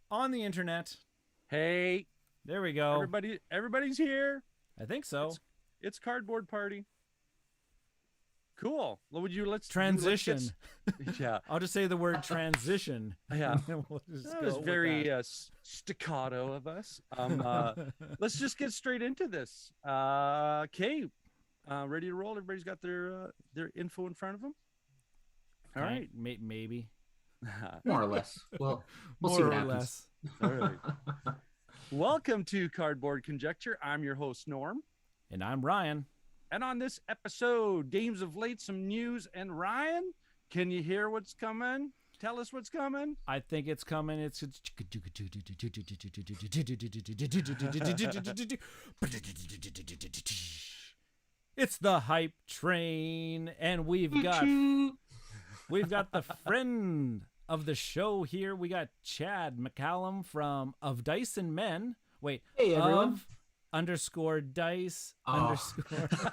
on the internet. Hey, There we go. everybody's here. I think so. It's cardboard party. Cool. Well, Transition. Yeah, I'll just say the word transition. yeah. And then we'll just That go was with very that. staccato of us. Let's just get straight into this. Okay, ready to roll. Everybody's got their info in front of them. All right. Maybe. More or less. Well, we'll see More what or happens. less. All right. Welcome to Cardboard Conjecture. I'm your host Norm. And I'm Ryan. And on this episode, games of late, some news. And Ryan, can you hear what's coming? Tell us what's coming. I think it's coming. It's the hype train, and we've got the friend of the show here. We got Chad McCallum from Of Dice and Men. Wait, Hey, everyone. _ dice Oh. _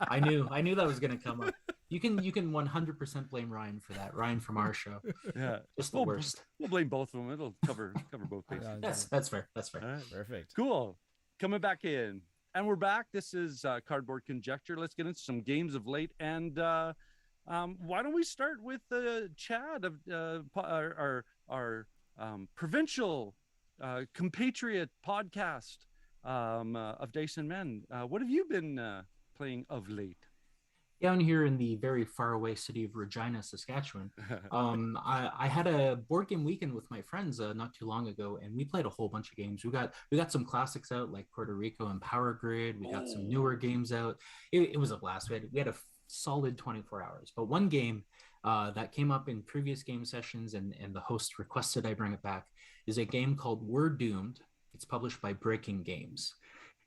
I knew that was going to come up. You can 100% blame Ryan for that. Ryan from our show. Yeah, Just the worst. We'll blame both of them. It'll cover both bases. That's fair. That's fair. All right. Perfect. Cool. Coming back in. And we're back. This is Cardboard Conjecture. Let's get into some games of late. And why don't we start with Chad of our provincial compatriot podcast of Dice and Men. What have you been playing of late? Down here in the very far away city of Regina, Saskatchewan, I had a board game weekend with my friends not too long ago, and we played a whole bunch of games. We got some classics out like Puerto Rico and Power Grid. We got some newer games out. It was a blast. We had a solid 24 hours. But one game that came up in previous game sessions, and the host requested I bring it back, is a game called We're Doomed. It's published by Breaking Games.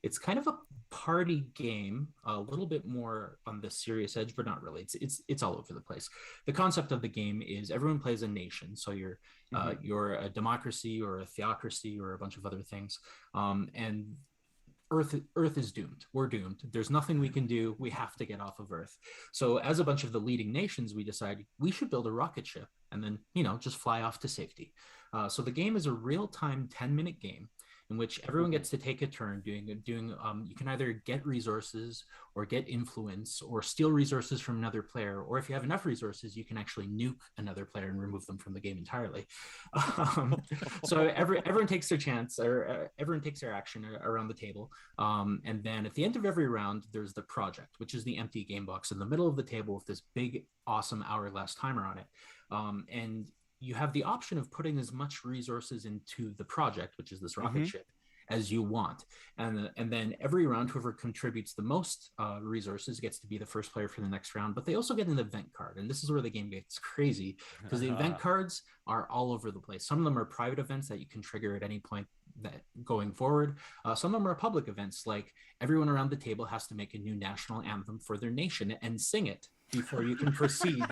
It's kind of a party game, a little bit more on the serious edge, but not really. It's all over the place. The concept of the game is everyone plays a nation. So you're a democracy or a theocracy or a bunch of other things. And Earth is doomed. We're doomed. There's nothing we can do. We have to get off of Earth. So as a bunch of the leading nations, we decide we should build a rocket ship and then, just fly off to safety. So the game is a real-time 10-minute game in which everyone gets to take a turn doing you can either get resources or get influence or steal resources from another player, or if you have enough resources, you can actually nuke another player and remove them from the game entirely. So everyone takes their chance, or everyone takes their action around the table. And then at the end of every round, there's the project, which is the empty game box in the middle of the table with this big, awesome hourglass timer on it. And you have the option of putting as much resources into the project, which is this rocket ship, as you want. And then every round, whoever contributes the most resources gets to be the first player for the next round. But they also get an event card. And this is where the game gets crazy, because the event cards are all over the place. Some of them are private events that you can trigger at any point that going forward. Some of them are public events, like everyone around the table has to make a new national anthem for their nation and sing it before you can proceed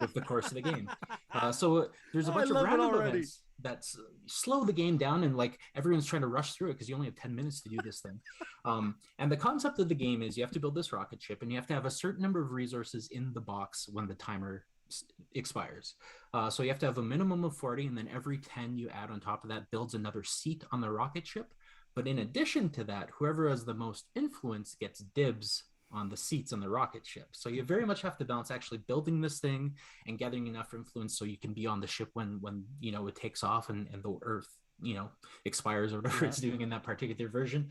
with the course of the game. So there's a bunch of random events that slow the game down, and like everyone's trying to rush through it because you only have 10 minutes to do this thing. And the concept of the game is you have to build this rocket ship, and you have to have a certain number of resources in the box when the timer expires. So you have to have a minimum of 40, and then every 10 you add on top of that builds another seat on the rocket ship. But in addition to that, whoever has the most influence gets dibs on the seats on the rocket ship. So you very much have to balance actually building this thing and gathering enough influence so you can be on the ship when it takes off and the Earth expires or whatever it's doing in that particular version.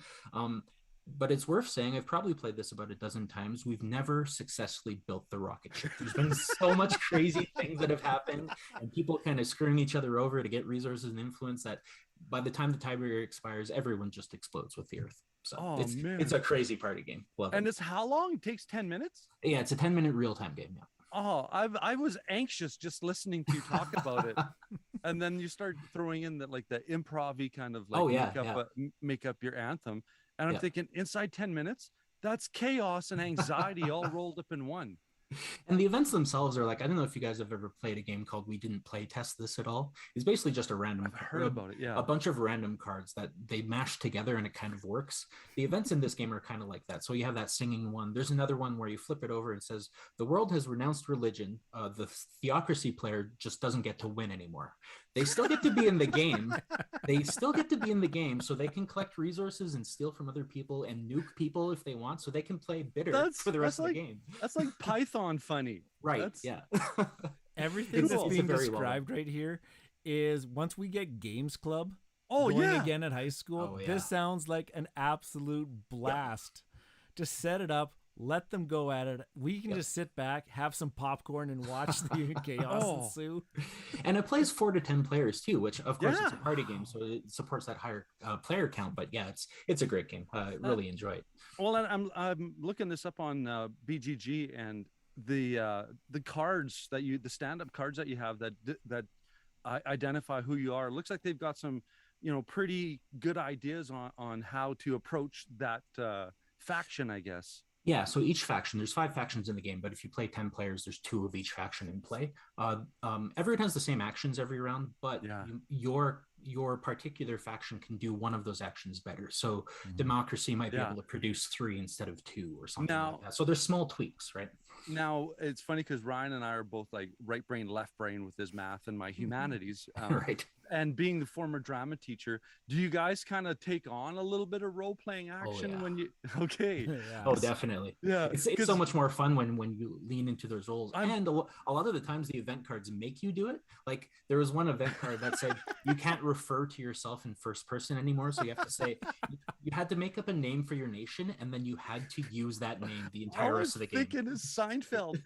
But it's worth saying, I've probably played this about a dozen times. We've never successfully built the rocket ship. There's been so much crazy things that have happened, and people kind of screwing each other over to get resources and influence, that by the time the tiebreaker expires, everyone just explodes with the Earth. So it's a crazy party game. Love And it. it's how long? It takes 10 minutes? Yeah, it's a 10-minute real-time game. Yeah. Oh, I was anxious just listening to you talk about it. And then you start throwing in the improv-y kind of make up your anthem. And I'm thinking, inside 10 minutes, that's chaos and anxiety all rolled up in one. And the events themselves are like, I don't know if you guys have ever played a game called We Didn't Play Test This at all. It's basically just a random, I've heard about it, yeah. a bunch of random cards that they mash together and it kind of works. The events in this game are kind of like that. So you have that singing one. There's another one where you flip it over and it says, the world has renounced religion. The theocracy player just doesn't get to win anymore. They still get to be in the game. They still get to be in the game, so they can collect resources and steal from other people and nuke people if they want, so they can play bitter for the rest of the game. That's like Python funny. Right, yeah. Everything that's being described right here is once we get Games Club going again at high school, this sounds like an absolute blast. Just set it up. Let them go at it. We can just sit back, have some popcorn, and watch the chaos ensue. And it plays 4 to 10 players too, which of course it's a party game, so it supports that higher player count. But yeah, it's a great game. I really enjoy it. Well, I'm looking this up on BGG, and the cards that the stand-up cards that you have that identify who you are. It looks like they've got some pretty good ideas on how to approach that faction, I guess. Yeah, so each faction, there's 5 factions in the game, but if you play 10 players, there's 2 of each faction in play. Everyone has the same actions every round, but your particular faction can do one of those actions better. So Democracy might be able to produce 3 instead of 2 or something like that. So there's small tweaks, right? Now, it's funny because Ryan and I are both like right brain, left brain with his math and my humanities. Right. And being the former drama teacher, do you guys kind of take on a little bit of role-playing action when you... Okay. Oh, definitely. Yeah. It's so much more fun when you lean into those roles. And a lot of the times the event cards make you do it. Like there was one event card that said you can't refer to yourself in first person anymore. So you have to say, you had to make up a name for your nation, and then you had to use that name the entire rest of the game. I was thinking is Seinfeld.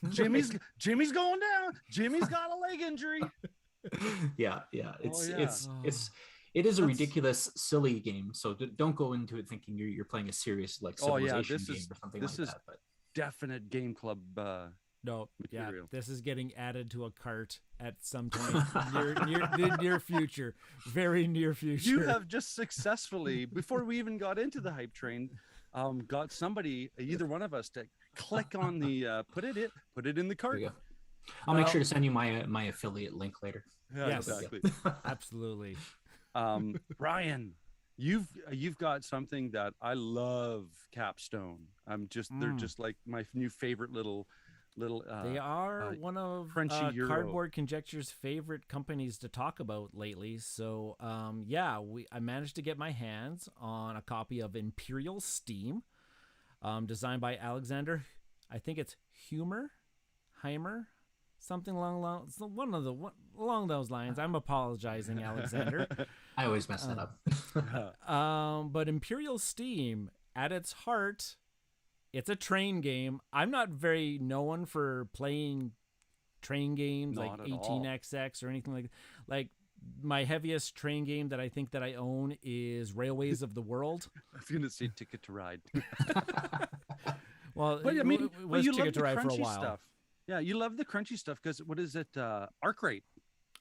Jimmy's going down. Jimmy's got a leg injury. Yeah. It is a ridiculous, silly game. So don't go into it thinking you're playing a serious like civilization game or something like that. But definite game club. Material. This is getting added to a cart at some point near future, very near future. You have just successfully, before we even got into the hype train, got somebody, either one of us, to click on the put it in the cart. I'll make sure to send you my affiliate link later. Yeah, yes, exactly. Absolutely. Ryan, you've got something that I love, Capstone. They're just like my new favorite little they are one of Cardboard Conjecture's favorite companies to talk about lately. So I managed to get my hands on a copy of Imperial Steam, designed by Alexander. I think it's Heimer, something along those lines. I'm apologizing, Alexander. I always mess that up. But Imperial Steam, at its heart, it's a train game. I'm not very known for playing train games like 18XX or anything like that. Like my heaviest train game that I think that I own is Railways of the World. I was going to say Ticket to Ride. Well, but, I mean, it was Ticket to Ride for a while. Stuff. Yeah, you love the crunchy stuff because what is it? Arkwright.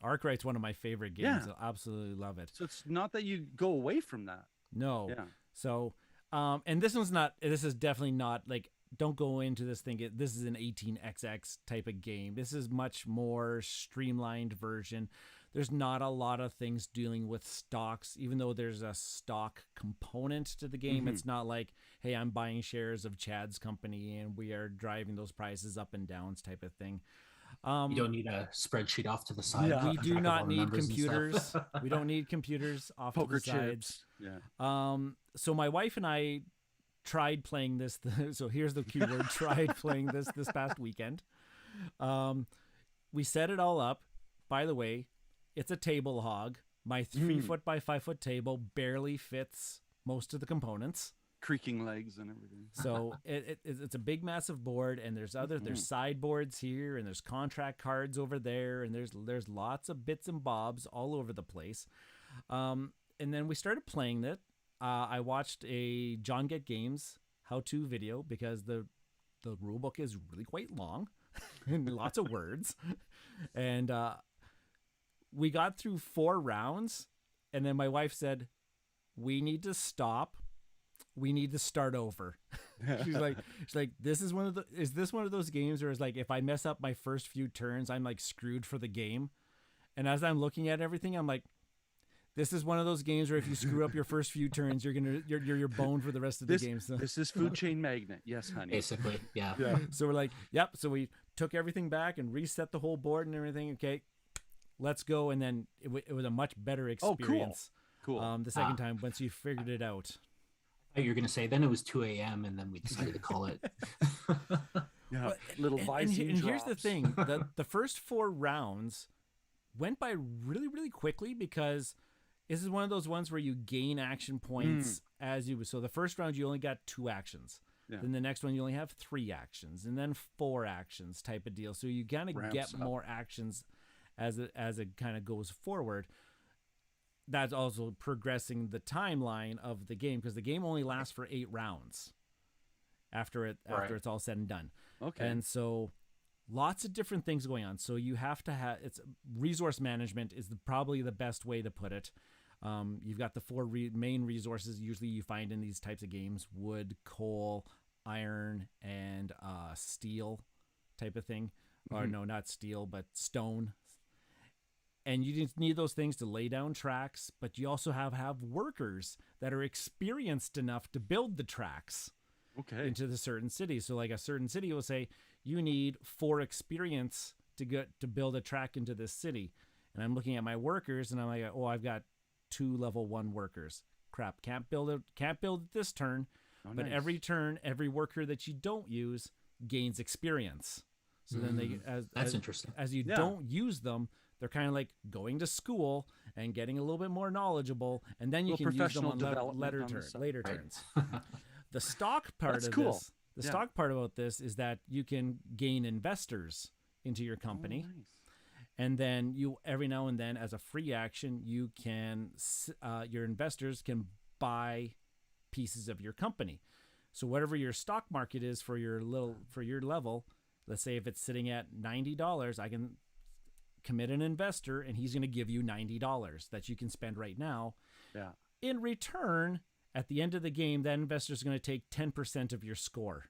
Arkwright's one of my favorite games. I absolutely love it. So it's not that you go away from that. No. Yeah. So, and this is definitely not like, don't go into this thinking this is an 18XX type of game. This is much more streamlined version. There's not a lot of things dealing with stocks, even though there's a stock component to the game. It's not like, hey, I'm buying shares of Chad's company and we are driving those prices up and down type of thing. You don't need a spreadsheet off to the side. Yeah. We do not need computers. We don't need computers off Poker to the sides. Yeah. So my wife and I tried playing this. So here's the keyword: tried playing this past weekend. We set it all up. By the way, it's a table hog. My 3 foot by 5 foot table barely fits most of the components. Creaking legs and everything. So it's a big, massive board, and there's sideboards here, and there's contract cards over there, and there's lots of bits and bobs all over the place. And then we started playing it. I watched a John Get Games how-to video because the rule book is really quite long and lots of words, and we got through 4 rounds, and then my wife said, "We need to stop. We need to start over." she's like, is this one of those games where it's like, if I mess up my first few turns, I'm like screwed for the game? And as I'm looking at everything, I'm like, this is one of those games where if you screw up your first few turns, you're boned for the rest of the game. So this is Food Chain Magnate. Yes, honey. Basically, yeah. So we're like, yep. So we took everything back and reset the whole board and everything. Okay, let's go. And then it was a much better Oh, cool. experience. Cool. The second time once you figured it out. I thought you were going to say then it was 2 a.m. and then we decided to call it. Yeah, But- little Visine and here's the drops. thing: the first 4 rounds went by really, really quickly because this is one of those ones where you gain action points as you. So the first round you only got 2 actions. Yeah. Then the next one you only have 3 actions, and then 4 actions type of deal. So you kind of Ramps get up. more actions as it kind of goes forward. That's also progressing the timeline of the game because the game only lasts for 8 rounds after it's all said and done. Okay. And so lots of different things going on. So you have to have it's resource management is probably the best way to put it. You've got the 4 main resources usually you find in these types of games: wood, coal, iron, and steel type of thing. Or no, not steel, but stone. And you just need those things to lay down tracks, but you also have workers that are experienced enough to build the tracks Okay. into the certain city. So like a certain city will say, you need 4 experience to build a track into this city. And I'm looking at my workers and I'm like, oh, I've got 2 level 1 workers. Crap, can't build it this turn. Oh, But nice. every turn, every worker that you don't use gains experience. So then That's interesting. as you Yeah. don't use them, they're kind of like going to school and getting a little bit more knowledgeable, and then you Little can use them professional on development on the side. later Right. turns. The stock part That's of cool. this, the Yeah. stock part about this is that you can gain investors into your company. Oh, nice. And then you every now and then, as a free action, you can your investors can buy pieces of your company. So whatever your stock market is for your level, let's say if it's sitting at $90, I can commit an investor, and he's going to give you $90 that you can spend right now. Yeah. In return, at the end of the game, that investor is going to take 10% of your score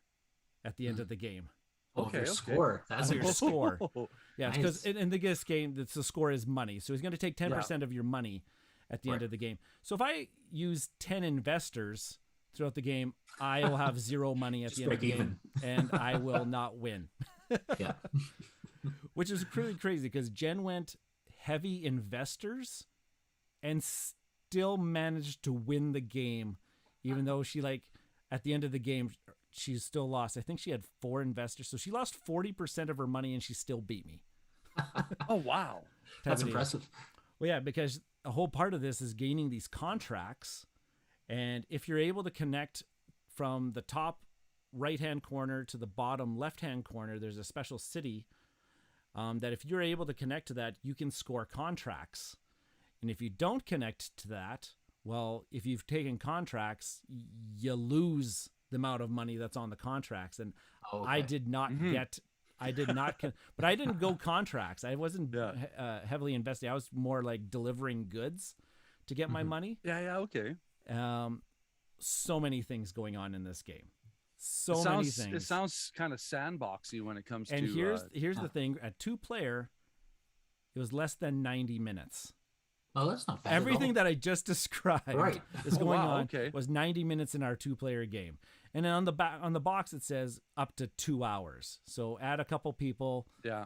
at the end of the game. Oh, Okay, their okay. score. That's Your interesting. score. Yeah, Nice. because in this game, the score is money. So he's going to take 10% of your money at the end Right. of the game. So if I use 10 investors throughout the game, I will have 0 money at Just the end of the break game, and I will not win. Yeah. Which is really crazy because Jen went heavy investors and still managed to win the game, even though she at the end of the game, she still lost. I think she had 4 investors. So she lost 40% of her money and she still beat me. Oh, wow. That's of deal. impressive. Well, yeah, because a whole part of this is gaining these contracts. And if you're able to connect from the top right-hand corner to the bottom left-hand corner, there's a special city that if you're able to connect to that, you can score contracts. And if you don't connect to that, well, if you've taken contracts, you lose the amount of money that's on the contracts. And Oh, okay. I did not but I didn't go contracts. I wasn't heavily invested. I was more like delivering goods to get my money. Yeah. Okay. So many things going on in this game. Many things. It sounds kind of sandboxy when it comes And to. here's the thing: at 2-player, it was less than 90 minutes. Oh, that's not bad. at Everything all. that I just described Right. is going wow, on okay. was 90 minutes in our 2-player game. And then on the box it says up to 2 hours. So add a couple people. Yeah.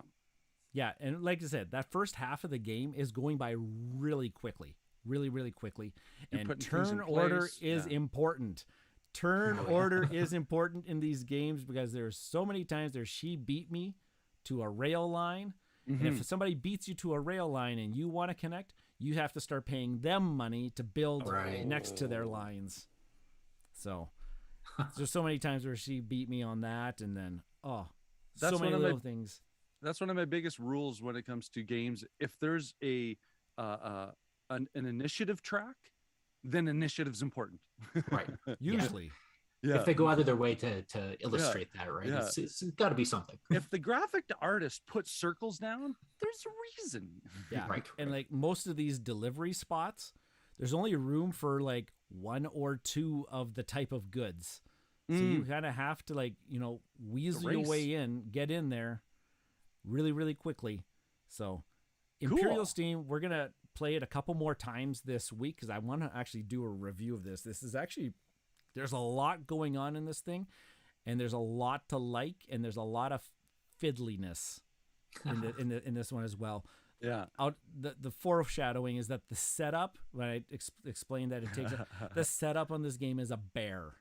Yeah, and like I said, that first half of the game is going by really quickly. Really, really quickly. You're And putting things in turn order place. is Yeah. important. Turn Oh, yeah. order is important in these games because there's so many times she beat me to a rail line. And if somebody beats you to a rail line and you want to connect, you have to start paying them money to build Right. next to their lines. So there's so many times where she beat me on that, and then That's so many one of my- little things. That's one of my biggest rules when it comes to games. If there's an initiative track, then initiative's important. Right. Usually, If they go out of their way to illustrate that, right? Yeah. It's got to be something. If the graphic artist puts circles down, there's a reason. yeah. Right, And right. like most of these delivery spots, there's only room for like 1 or 2 of the type of goods. So you kind of have to weasel your race. way in, get in there really, really quickly. So Imperial Cool. Steam, we're going to play it a couple more times this week because I want to actually do a review of this. This is actually, there's a lot going on in this thing, and there's a lot to like, and there's a lot of fiddliness in this one as well. Yeah. out the foreshadowing is that the setup, when I explained that it takes the setup on this game is a bear.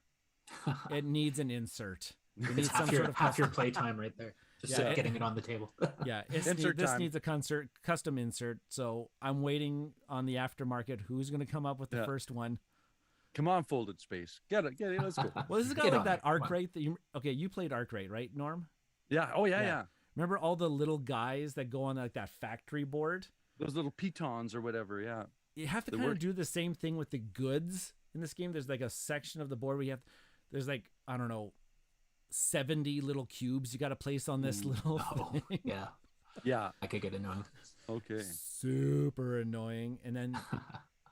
It needs an insert. It needs some sort of half your playtime right there. Just getting it on the table. Yeah, this needs a custom insert. So I'm waiting on the aftermarket. Who's going to come up with the first one? Come on, Folded Space. Get it. Let's go. Well, this has got like that Arkwright that you played Arkwright, right, Norm? Yeah. Oh yeah. Remember all the little guys that go on like that factory board? Those little pitons or whatever. Yeah. You have to kind of do the same thing with the goods in this game. There's like a section of the board where there's like, I don't know, 70 little cubes you got to place on this little thing. Yeah. I could get annoying. Okay. Super annoying. And then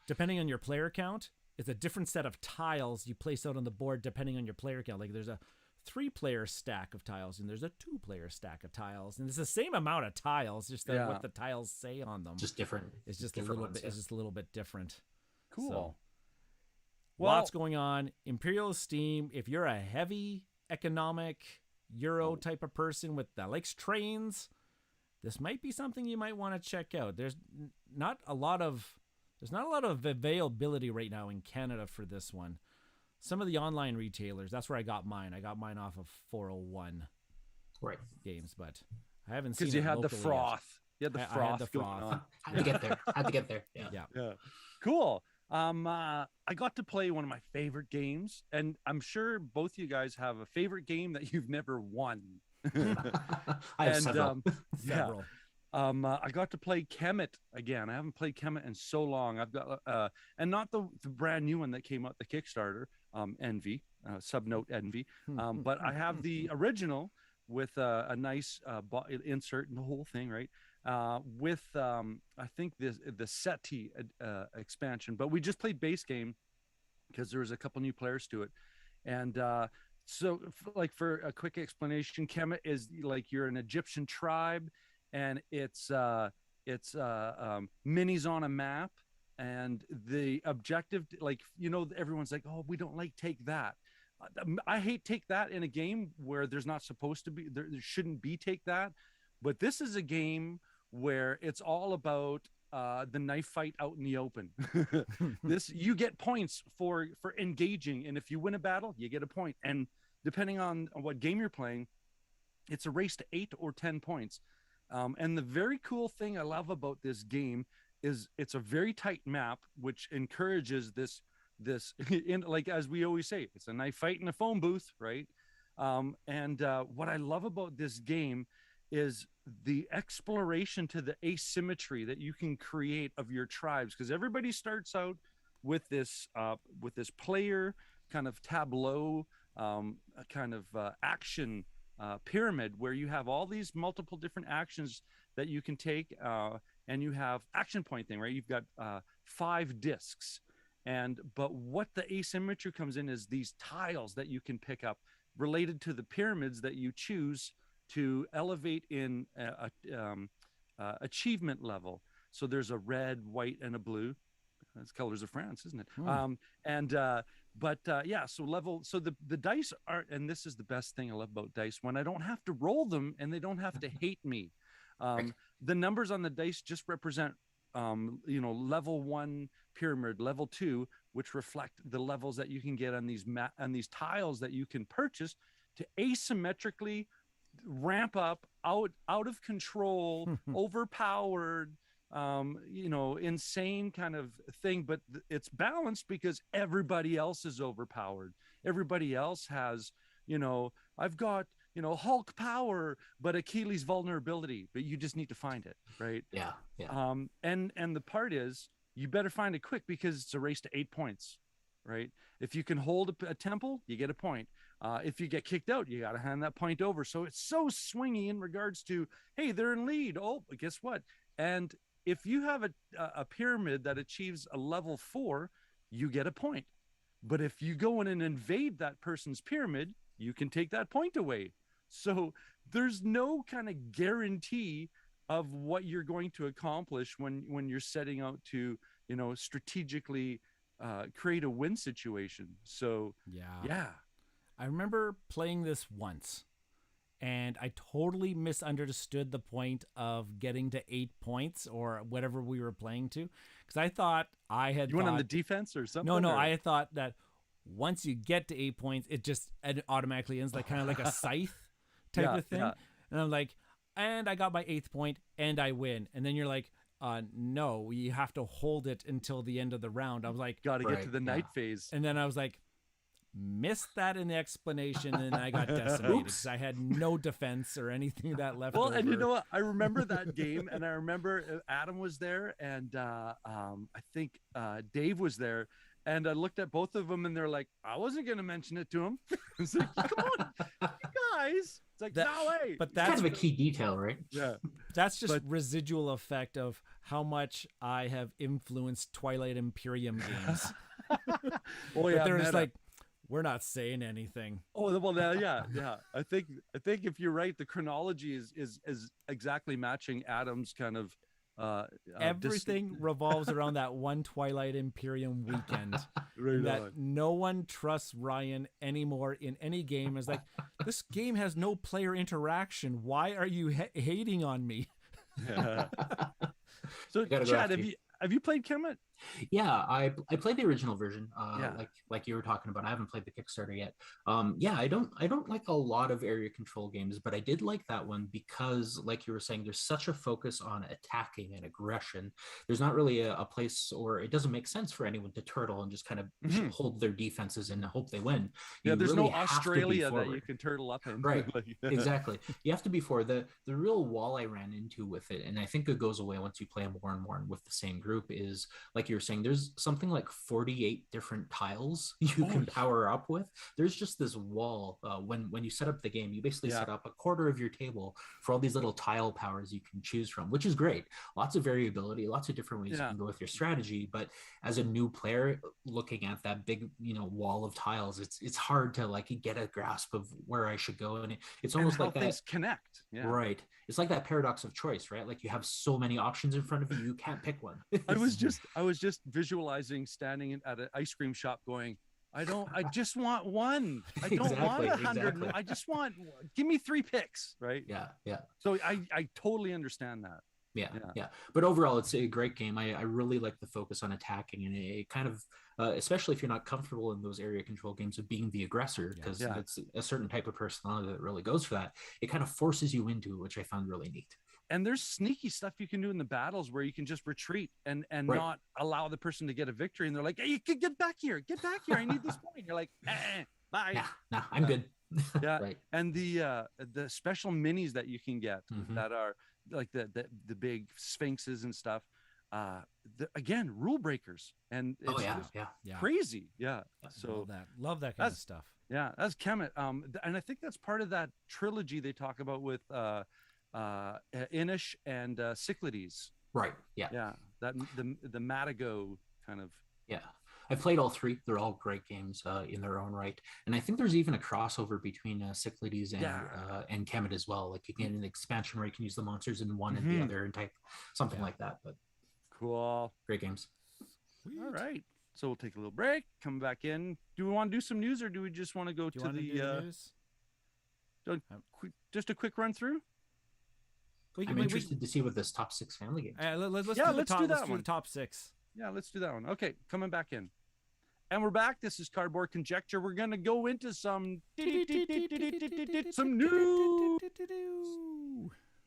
depending on your player count, it's a different set of tiles you place out on the board depending on your player count. Like there's a 3-player stack of tiles and there's a 2-player stack of tiles, and it's the same amount of tiles, just that what the tiles say on them. Just different. It's just different a little bit. It's just a little bit different. Cool. So, lots going on. Imperial Steam. If you're a heavy economic Euro type of person that likes trains, this might be something you might want to check out. There's not a lot of availability right now in Canada for this one. Some of the online retailers, that's where I got mine. I got mine off of 401 games, but I haven't seen it because you had the locally froth. yet. You had the froth. I had the froth. Had to get there. Yeah. Cool. I got to play one of my favorite games, and I'm sure both of you guys have a favorite game that you've never won. I have several. Several. I got to play Kemet again. I haven't played Kemet in so long. I've got and not the brand new one that came out, the Kickstarter, Envy, Subnote Envy. But I have the original with a nice insert and the whole thing, right? With I think the SETI expansion. But we just played base game because there was a couple new players to it, and so for a quick explanation, Kemet is like you're an Egyptian tribe. And it's minis on a map, and the objective, everyone's like, oh, we don't like take that. I hate take that in a game where there's not supposed to be, there shouldn't be take that. But this is a game where it's all about the knife fight out in the open. You get points for engaging, and if you win a battle, you get a point. And depending on what game you're playing, it's a race to 8 or 10 points. And the very cool thing I love about this game is it's a very tight map, which encourages this like, as we always say, it's a knife fight in a phone booth, right? And what I love about this game is the exploration to the asymmetry that you can create of your tribes, because everybody starts out with this player kind of tableau, action pyramid where you have all these multiple different actions that you can take, and you have action point thing, right? You've got 5 discs, but what the asymmetry comes in is these tiles that you can pick up related to the pyramids that you choose to elevate in achievement level. So there's a red, white, and a blue. That's colors of France, isn't it? So the dice are, and this is the best thing I love about dice, when I don't have to roll them and they don't have to hate me. The numbers on the dice just represent level 1 pyramid, level 2, which reflect the levels that you can get on these tiles that you can purchase to asymmetrically ramp up out of control, overpowered, insane kind of thing, but it's balanced because everybody else is overpowered. Everybody else has, I've got, Hulk power, but Achilles vulnerability, but you just need to find it, right? Yeah. And the part is, you better find it quick because it's a race to 8 points, right? If you can hold a temple, you get a point. If you get kicked out, you got to hand that point over. So it's so swingy in regards to, hey, they're in lead. Oh, but guess what? And if you have a pyramid that achieves a level 4, you get a point. But if you go in and invade that person's pyramid, you can take that point away. So there's no kind of guarantee of what you're going to accomplish when you're setting out to, strategically create a win situation. So yeah. I remember playing this once, and I totally misunderstood the point of getting to 8 points or whatever we were playing to, because I thought You went on the defense or something? No, or? I had thought that once you get to 8 points, it automatically ends, like kind of like a scythe type of thing. And I'm like, and I got my 8th point and I win. And then you're like, no, you have to hold it until the end of the round. I was like, got to get to the night phase. And then I was like, missed that in the explanation, and I got decimated because I had no defense or anything that left. Well, over. and you know what? I remember that game, and I remember Adam was there, and I think Dave was there, and I looked at both of them, and they're like, "I wasn't going to mention it to him." It's like, "Come on, you guys!" It's like, "No way!" But that's kind of a key detail, right? Yeah, that's just residual effect of how much I have influenced Twilight Imperium games. Oh yeah, they're just like, we're not saying anything. Oh well, yeah. I think if you're right, the chronology is exactly matching Adam's kind of. Everything revolves around that one Twilight Imperium weekend. No one trusts Ryan anymore in any game. It's like, this game has no player interaction. Why are you hating on me? Yeah. So, Chad, have you played Kemet? Yeah, I played the original version, like you were talking about. I haven't played the Kickstarter yet. I don't like a lot of area control games, but I did like that one because, like you were saying, there's such a focus on attacking and aggression. There's not really a place, or it doesn't make sense for anyone to turtle and just kind of hold their defenses and hope they win. There's really no Australia that you can turtle up in. Right, exactly. You have to be forward. The real wall I ran into with it, and I think it goes away once you play more and more with the same group, is like you were saying, there's something like 48 different tiles you can power up with. There's just this wall. When you set up the game, you basically set up a quarter of your table for all these little tile powers you can choose from, which is great. Lots of variability, lots of different ways you can go with your strategy. But as a new player looking at that big, wall of tiles, it's hard to like get a grasp of where I should go. And it's almost like things connect. Yeah. Right. It's like that paradox of choice, right? Like you have so many options in front of you, you can't pick one. I was just visualizing standing at an ice cream shop going, I just want one. I don't want 100. Exactly. I just want, give me 3 picks. Right. Yeah. So I totally understand that. Yeah. But overall, it's a great game. I really like the focus on attacking, and it kind of, especially if you're not comfortable in those area control games of being the aggressor, because it's a certain type of personality that really goes for that. It kind of forces you into it, which I found really neat. And there's sneaky stuff you can do in the battles where you can just retreat and not allow the person to get a victory. And they're like, "Hey, you can get back here. I need this point." You're like, bye. Nah, I'm good. Yeah. Right. And the special minis that you can get that are like the big sphinxes and stuff. Again, rule breakers, and it's crazy. Yeah. So love that kind of stuff. Yeah, that's Kemet. And I think that's part of that trilogy they talk about with Inish and Cyclades. Right. Yeah. That the Matago kind of. Yeah. I've played all 3. They're all great games in their own right. And I think there's even a crossover between Cyclades and Kemet as well. Like you can get an expansion where you can use the monsters in one and the other and type something like that. But cool. Great games. Sweet. All right. So we'll take a little break, come back in. Do we want to do some news, or do we just want to go to the news? Just a quick run through? I'm interested to see what this top 6 family games. Let's do the top 6. Yeah, let's do that one. Okay, coming back in. And we're back. This is Cardboard Conjecture. We're going to go into some news.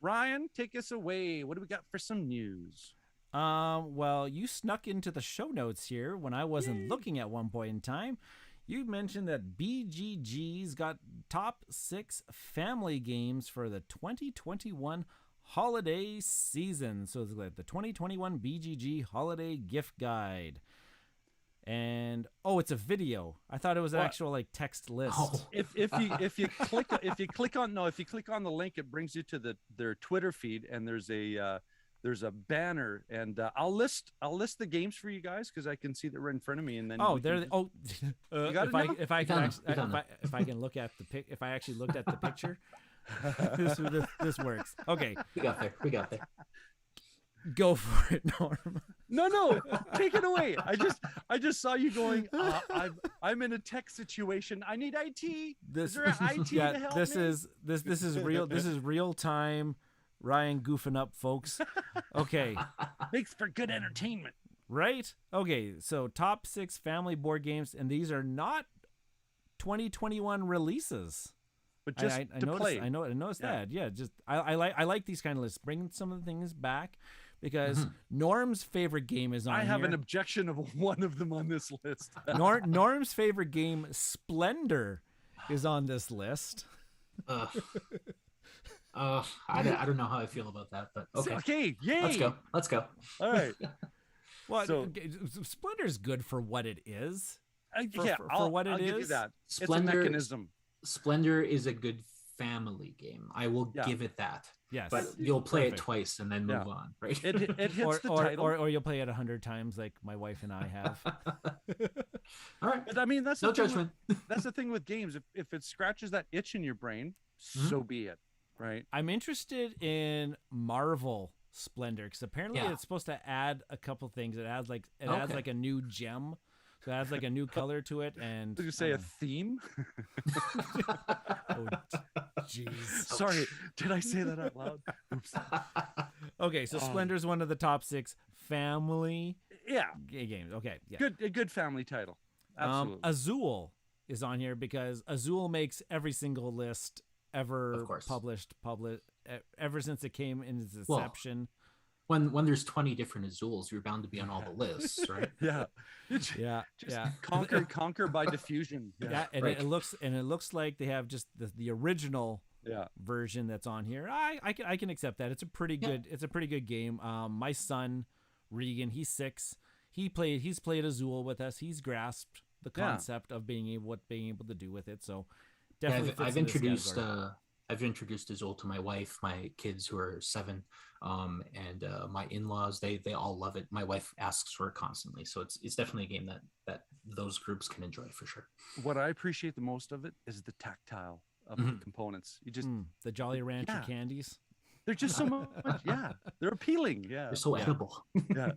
Ryan, take us away. What do we got for some news? Well, you snuck into the show notes here when I wasn't looking at one point in time. You mentioned that BGG's got top 6 family games for the 2021 holiday season. So it's like the 2021 BGG holiday gift guide. And it's a video. I thought it was an actual like text list. If you click on the link, it brings you to their Twitter feed, and there's a banner, and I'll list the games for you guys because I can see that right in front of me. And then if I can look at if I actually looked at the picture, this works. Okay, we got there. Go for it, Norm. No, take it away. I just saw you going. I'm in a tech situation. I need IT. Is there an IT to help this me? this is real. This is real time. Ryan goofing up, folks. Okay, Makes for good entertainment. right? Okay, so top 6 family board games, and these are not 2021 releases. But just I to noticed, play. I noticed Yeah. that. Yeah, just I like these kind of lists. Bring some of the things back, because Norm's favorite game is on I have here. an objection of one of them on this list. Norm's favorite game, Splendor, is on this list. I don't know how I feel about that, but okay. Okay, yay. Let's go. All right. Well, So- Splendor's good for what it is. Yeah, for I'll, what it I'll give you is. that. Splendor- It's a mechanism. Splendor is a good family game. I will Yeah. give it that. Yes, But you'll play Perfect. it twice and then move Yeah. on, right? It hits or, the or, title. or you'll play it 100 times like my wife and I have. All right. But I mean, that's No the thing judgment. that's the thing with games. If it scratches that itch in your brain, so be it. Right? I'm interested in Marvel Splendor, because apparently Yeah. it's supposed to add a couple things. It adds like Okay. a new gem, so it adds like a new color to it. And Did you say a theme? oh, jeez. Sorry, did I say that out loud? Oops. Okay, so Splendor's one of the top 6 family Yeah, games. Okay, yeah. a good family title. Absolutely. Azul is on here because Azul makes every single list ever Of course. published ever since it came in its Well, inception. When there's 20 different Azules, you're bound to be on all the lists, right? Yeah. Yeah, Just yeah. conquer by diffusion. Yeah, and right. it looks like they have just the original Yeah. version that's on here. I can accept that. It's a pretty good game. My son Regan, he's 6. He's played Azul with us. He's grasped the Yeah. concept of being able to do with it. So Yeah, definitely fits I've in this introduced category. I've introduced Azul to my wife, my kids who are 7, and my in-laws. They all love it. My wife asks for it constantly, so it's definitely a game that those groups can enjoy for sure. What I appreciate the most of it is the tactile of the components. You just The Jolly Rancher Yeah. candies, they're just so much. Yeah, they're appealing. Yeah. They're so edible. Yeah.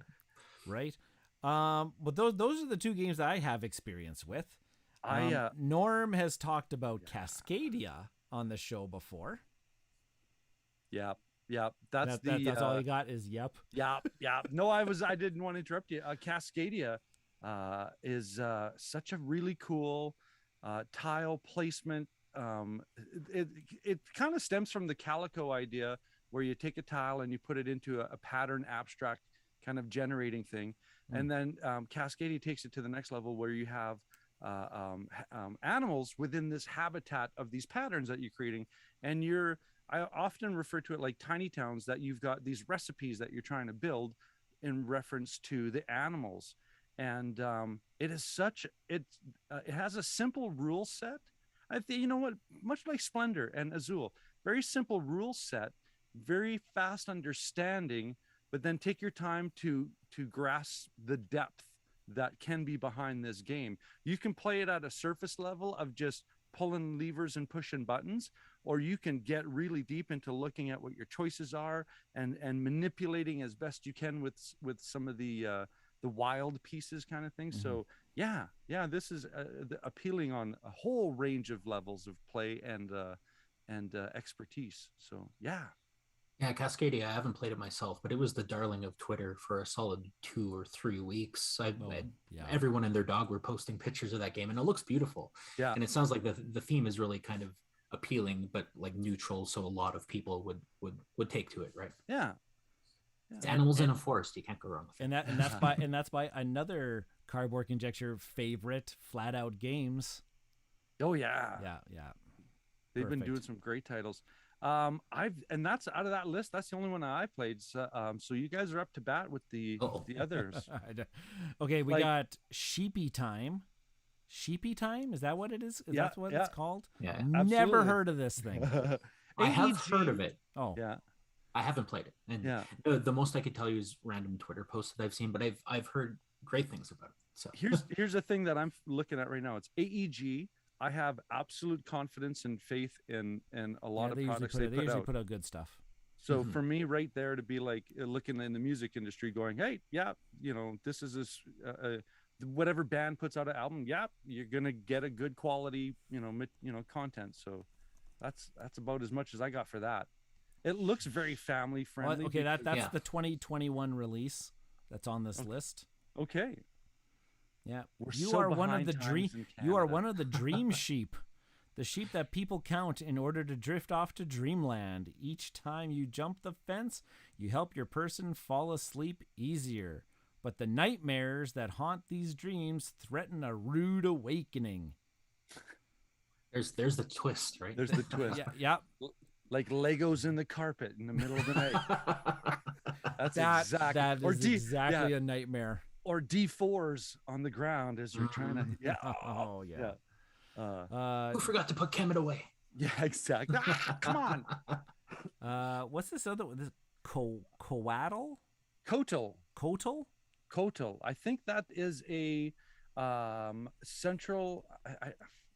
right? But those are the 2 games that I have experience with. I Norm has talked about Cascadia on the show before. yeah. That's That's all you got is yep. Yeah. No, I didn't want to interrupt you. Cascadia is such a really cool tile placement. It kind of stems from the Calico idea, where you take a tile and you put it into a pattern abstract kind of generating thing, and then Cascadia takes it to the next level, where you have animals within this habitat of these patterns that you're creating, and I often refer to it like tiny towns, that you've got these recipes that you're trying to build in reference to the animals. And it has a simple rule set. I think, you know what, much like Splendor and Azul, very simple rule set, very fast understanding, but then take your time to grasp the depth that can be behind this game. You can play it at a surface level of just pulling levers and pushing buttons, or you can get really deep into looking at what your choices are and manipulating as best you can with some of the wild pieces kind of thing. So yeah, this is appealing on a whole range of levels of play and expertise. So yeah. Yeah, Cascadia, I haven't played it myself, but it was the darling of Twitter for a solid 2 or 3 weeks. Everyone and their dog were posting pictures of that game, and it looks beautiful. Yeah. And it sounds like the theme is really kind of appealing, but like neutral, so a lot of people would take to it, right? Yeah. It's animals in a forest. You can't go wrong with it. And that's by another Cardboard Conjecture favorite, Flat Out Games. Oh yeah. Yeah. They've been Perfect. doing some great titles. And that's out of that list. That's the only one I played. So you guys are up to bat with the others. Okay, we Like- got Sheepy Time. Sheepy Time? Is that what it is? Is Yeah, that what yeah. it's called? Yeah, Never absolutely. heard of this thing. I have AEG. heard of it. Oh, Yeah. I haven't played it, and Yeah. the most I could tell you is random Twitter posts that I've seen, but I've heard great things about it. So Here's the thing that I'm looking at right now. It's AEG. I have absolute confidence and faith in a lot yeah, of products they they put usually out. put out good stuff. So for me, right there, to be like looking in the music industry, going, hey, yeah, this is this whatever band puts out an album, yeah, you're gonna get a good quality, content. So that's about as much as I got for that. It looks very family friendly. Well, okay, that's the 2021 release that's on this list. Okay. Yeah, You are one of the dream sheep. The sheep that people count in order to drift off to dreamland. Each time you jump the fence, you help your person fall asleep easier. But the nightmares that haunt these dreams threaten a rude awakening. There's the twist, right? There's the twist. Yeah. Like Legos in the carpet in the middle of the night. That is exactly a nightmare. Or D4s on the ground as you're trying to. Yeah. Oh yeah. Who forgot to put Kemet away? Yeah, exactly. Come on. What's this other one? This Coatl? Kotal. I think that is a central.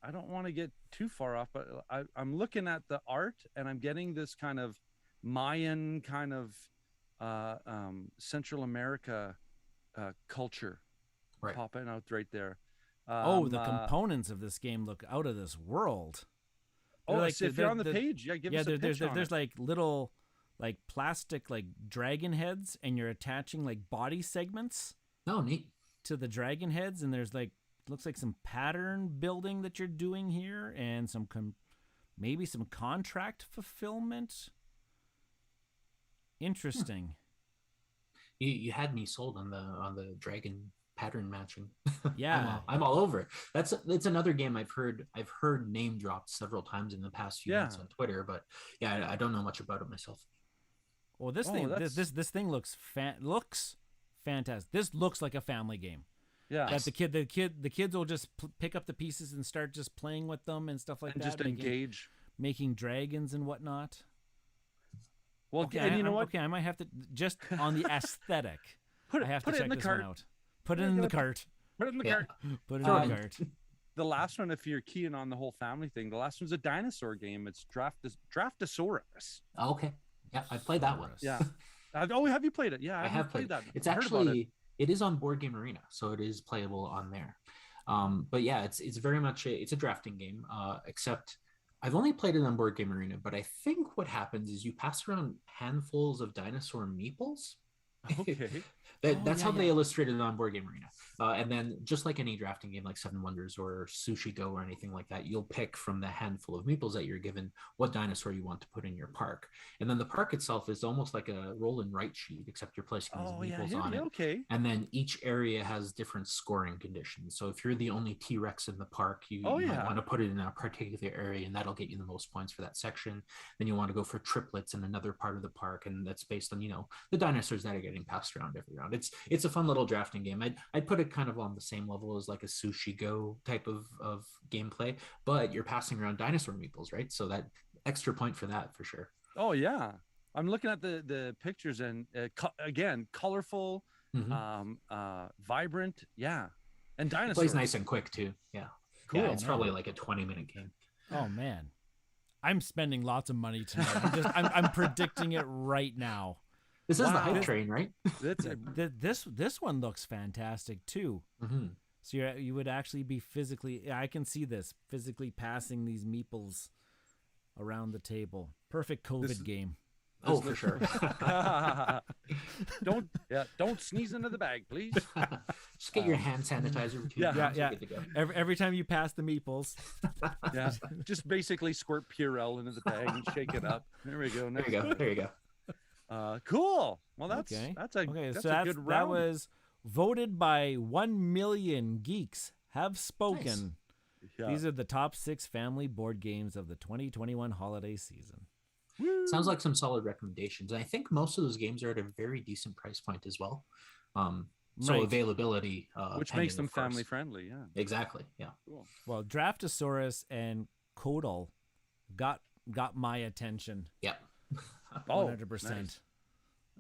I don't want to get too far off, but I'm looking at the art and I'm getting this kind of Mayan kind of Central America culture popping out right there. The components of this game look out of this world. So if you're on the page, give us a pitch on there's it. like little like plastic like dragon heads, and you're attaching like body segments. Oh, neat. To the dragon heads, and there's like looks like some pattern building that you're doing here, and some maybe some contract fulfillment. Interesting. You had me sold on the dragon pattern matching. Yeah, I'm all over it. It's another game I've heard name dropped several times in the past few months on Twitter, but yeah, I don't know much about it myself. Well, this thing looks fantastic. This looks like a family game. Yeah, that the kids will just pick up the pieces and start just playing with them and stuff like that. Just engage, making dragons and whatnot. Well, okay, and you know what? Okay, I might have to just on the aesthetic. Put I have to it check in the this cart. one out. Put it in the cart. Put it in the cart. Put it in the cart. The last one, if you're keying on the whole family thing, the last one's a dinosaur game. It's Draftosaurus. Oh, okay. Yeah, I played that one. Yeah. Have you played it? Yeah, I have played that. It's actually it is on Board Game Arena, so it is playable on there. But yeah, it's very much it's a drafting game. Except I've only played it on Board Game Arena, but I think what happens is you pass around handfuls of dinosaur meeples. Okay. That's how they illustrated it on Board Game Arena. And then just like any drafting game like Seven Wonders or Sushi Go or anything like that, you'll pick from the handful of meeples that you're given what dinosaur you want to put in your park. And then the park itself is almost like a roll and write sheet, except you're placing these meeples on it. Okay. And then each area has different scoring conditions. So if you're the only T-Rex in the park, you might want to put it in a particular area, and that'll get you the most points for that section. Then you want to go for triplets in another part of the park, and that's based on, the dinosaurs that are getting passed around every round. It's a fun little drafting game. I'd put it kind of on the same level as like a Sushi Go type of gameplay, but you're passing around dinosaur meeples, right? So that extra point for that for sure. Oh yeah, I'm looking at the pictures, and again, colorful, vibrant, and dinosaurs. It plays nice and quick too. Yeah, cool. Yeah, it's probably like a 20-minute game. Oh man, I'm spending lots of money tonight. I'm predicting it right now. This is the hype train, right? This one looks fantastic too. Mm-hmm. So you would actually be physically. I can see this physically passing these meeples around the table. Perfect COVID game. Oh, for sure. Don't sneeze into the bag, please. Just get your hand sanitizer. Yeah. Every time you pass the meeples. Just basically squirt Purell into the bag and shake it up. There we go. There you go. Cool. Well, that's a good round. That was voted by 1 million geeks have spoken. Nice. Yeah. These are the top 6 family board games of the 2021 holiday season. Woo. Sounds like some solid recommendations. And I think most of those games are at a very decent price point as well. So availability, which makes them family friendly. Yeah, exactly. Yeah. Cool. Well, Draftosaurus and Koatl got my attention. Yep. 100%. Nice.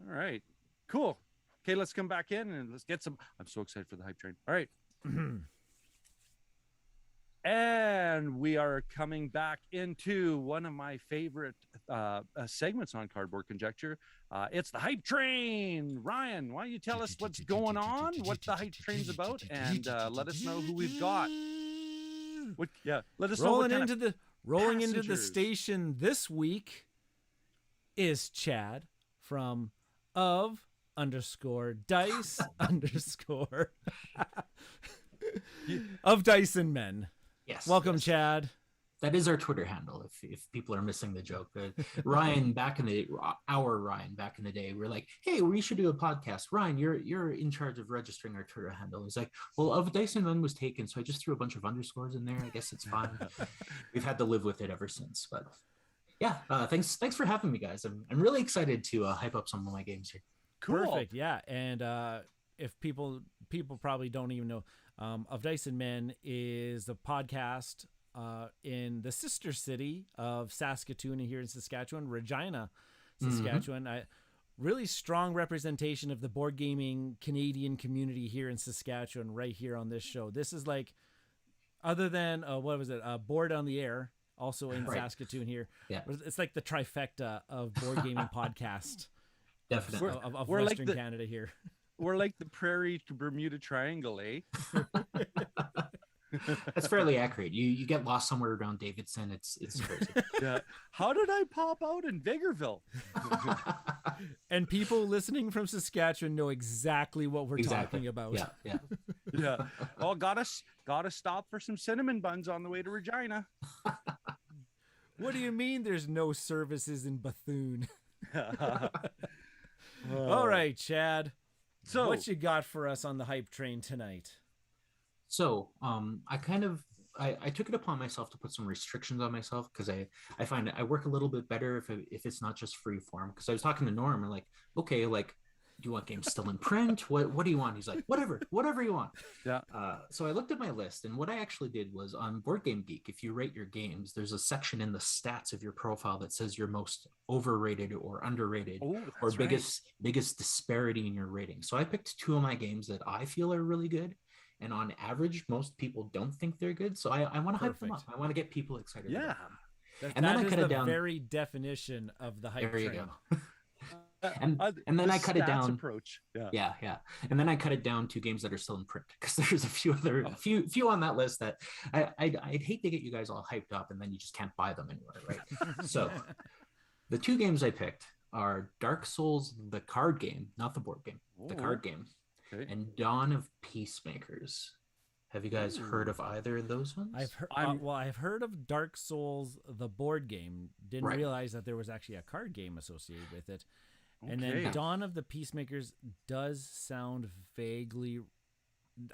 All right, cool. Okay, let's come back in and let's get some. I'm so excited for the hype train. All right. And we are coming back into one of my favorite segments on Cardboard Conjecture. It's the hype train. Ryan, why don't you tell us what's going on, what the hype train's about, and let us know who we've got. Let us rolling know. Rolling into the station this week is Chad from _dice_ of Dice and Men. Yes. Welcome, yes. Chad. That is our Twitter handle. If people are missing the joke, Ryan back in the day, we're like, hey, we should do a podcast. Ryan, you're in charge of registering our Twitter handle. He's like, well, of Dice and Men was taken, so I just threw a bunch of underscores in there. I guess it's fine. We've had to live with it ever since. But yeah, thanks for having me, guys. I'm really excited to hype up some of my games here. Cool. Perfect. Yeah, and if people probably don't even know, of Dice and Men is a podcast in the sister city of Saskatoon and here in Saskatchewan, Regina, Saskatchewan. Really strong representation of the board gaming Canadian community here in Saskatchewan right here on this show. This is like, other than what was it, Board on the Air, also in Saskatoon here. Yeah. It's like the trifecta of board gaming podcast. Definitely. Of Western Canada here. We're like the Prairie to Bermuda Triangle, eh? That's fairly accurate. You get lost somewhere around Davidson. It's crazy. Yeah. How did I pop out in Vegreville? And people listening from Saskatchewan know exactly what we're talking about. Yeah. Yeah. Well, gotta stop for some cinnamon buns on the way to Regina. What do you mean there's no services in Bethune? All right, Chad. So what you got for us on the hype train tonight? So I took it upon myself to put some restrictions on myself because I find I work a little bit better if it's not just free form. Because I was talking to Norm and like, okay, like, do you want games still in print? What do you want? He's like, whatever you want. Yeah. So I looked at my list, and what I actually did was on Board Game Geek, if you rate your games, there's a section in the stats of your profile that says your most overrated or underrated, or biggest disparity in your rating. So I picked 2 of my games that I feel are really good. And on average, most people don't think they're good. So I want to hype them up. I want to get people excited. Yeah. And then I cut it down. Very definition of the hype train. There you go. and then I cut it down. Approach. Yeah. And then I cut it down to games that are still in print because there's a few on that list that I'd hate to get you guys all hyped up and then you just can't buy them anywhere, right? So the 2 games I picked are Dark Souls, the card game, not the board game, the card game. Okay. And Dawn of Peacemakers. Have you guys heard of either of those ones? I've heard of Dark Souls, the board game. Didn't realize that there was actually a card game associated with it. Okay. And then Dawn of the Peacemakers does sound vaguely.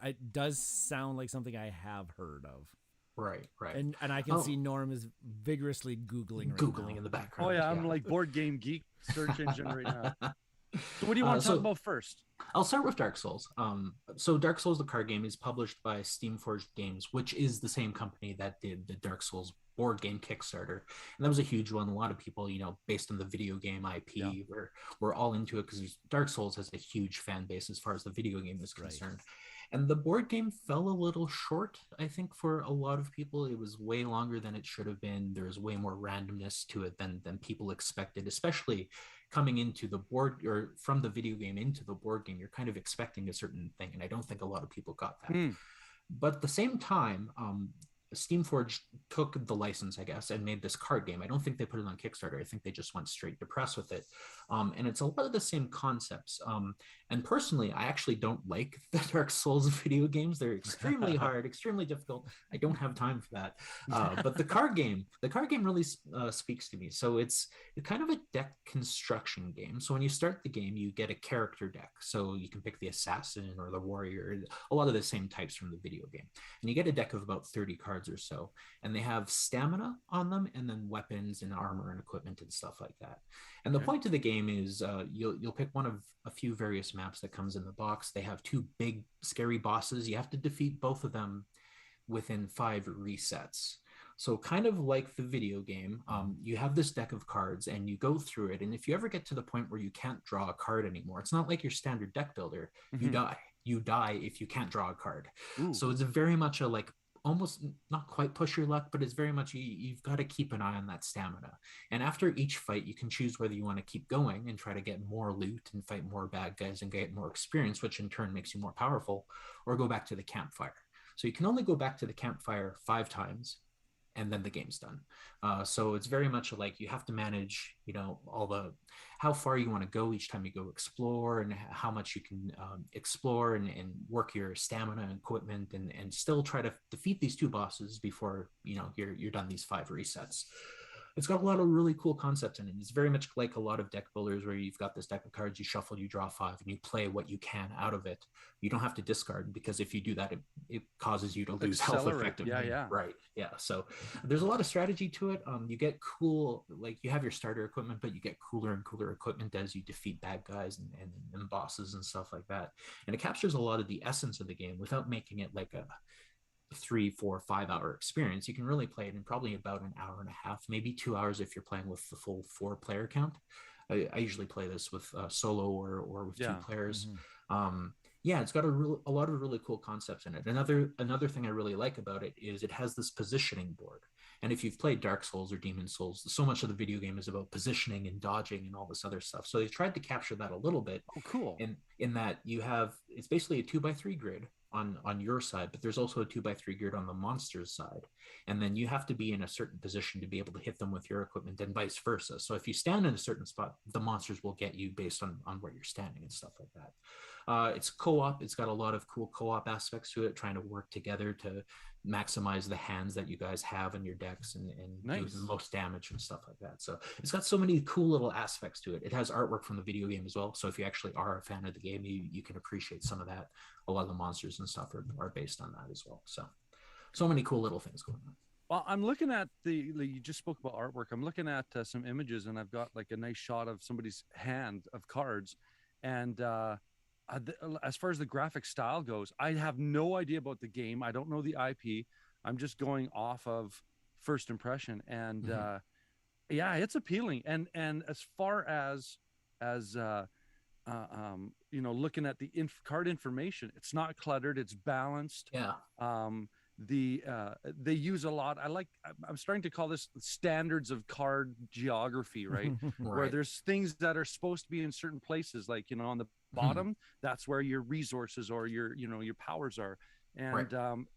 It does sound like something I have heard of. Right. And I can see Norm is vigorously Googling now. In the background. Oh yeah, I'm like Board Game Geek search engine right now. So what do you want to talk about first? I'll start with Dark Souls. So Dark Souls, the card game, is published by Steamforged Games, which is the same company that did the Dark Souls board game Kickstarter. And that was a huge one. A lot of people, based on the video game IP, were all into it because Dark Souls has a huge fan base as far as the video game is concerned. And the board game fell a little short, I think, for a lot of people. It was way longer than it should have been. There was way more randomness to it than people expected, especially coming into the board or from the video game into the board game. You're kind of expecting a certain thing, and I don't think a lot of people got that. But at the same time, Steamforged took the license, I guess, and made this card game. I don't think they put it on Kickstarter. I think they just went straight to press with it. And it's a lot of the same concepts. And personally, I actually don't like the Dark Souls video games. They're extremely hard, extremely difficult. I don't have time for that. But the card game really speaks to me. So it's kind of a deck construction game. So when you start the game, you get a character deck. So you can pick the assassin or the warrior, a lot of the same types from the video game. And you get a deck of about 30 cards or so, and they have stamina on them, and then weapons and armor and equipment and stuff like that. And the point of the game is you'll pick one of a few various maps that comes in the box. They have 2 big scary bosses. You have to defeat both of them within 5 resets. So kind of like the video game, you have this deck of cards and you go through it. And if you ever get to the point where you can't draw a card anymore, it's not like your standard deck builder. You die if you can't draw a card. So it's very much a like almost not quite push your luck, but it's very much you've got to keep an eye on that stamina. And after each fight, you can choose whether you want to keep going and try to get more loot and fight more bad guys and get more experience, which in turn makes you more powerful, or go back to the campfire. So you can only go back to the campfire 5 times, and then the game's done. So it's very much like you have to manage, all the how far you want to go each time you go explore, and how much you can explore and work your stamina and equipment, and still try to defeat these 2 bosses before you're done these 5 resets. It's got a lot of really cool concepts in it. It's very much like a lot of deck builders where you've got this deck of cards, you shuffle, you draw 5, and you play what you can out of it. You don't have to discard, because if you do that, it causes you to lose health effectively. Yeah. Right. Yeah. So there's a lot of strategy to it. You get cool, like you have your starter equipment, but you get cooler and cooler equipment as you defeat bad guys and bosses and stuff like that. And it captures a lot of the essence of the game without making it like a 3, 4, 5 hour experience. You can really play it in probably about an hour and a half, maybe 2 hours if you're playing with the full 4 player count. I usually play this with solo or with 2 players. It's got a lot of really cool concepts in it. Another thing I really like about it is it has this positioning board. And if you've played Dark Souls or Demon Souls, so much of the video game is about positioning and dodging and all this other stuff. So they've tried to capture that a little bit. Oh, cool. In that it's basically a 2x3 grid on your side, but there's also a 2x3 grid on the monster's side. And then you have to be in a certain position to be able to hit them with your equipment, and vice versa. So if you stand in a certain spot, the monsters will get you based on where you're standing and stuff like that. It's co-op. It's got a lot of cool co-op aspects to it, trying to work together to maximize the hands that you guys have in your decks and do the most damage and stuff like that. So it's got so many cool little aspects to it. It has artwork from the video game as well. So if you actually are a fan of the game, you can appreciate some of that. A lot of the monsters and stuff are based on that as well. So many cool little things going on. Well, I'm looking at you just spoke about artwork. I'm looking at some images, and I've got like a nice shot of somebody's hand of cards. And as far as the graphic style goes, I have no idea about the game. I don't know the IP. I'm just going off of first impression. And it's appealing. And as far as looking at the card information, it's not cluttered, it's balanced. They use a lot. I'm starting to call this standards of card geography, right? Where there's things that are supposed to be in certain places, like on the bottom, that's where your resources or your powers are. And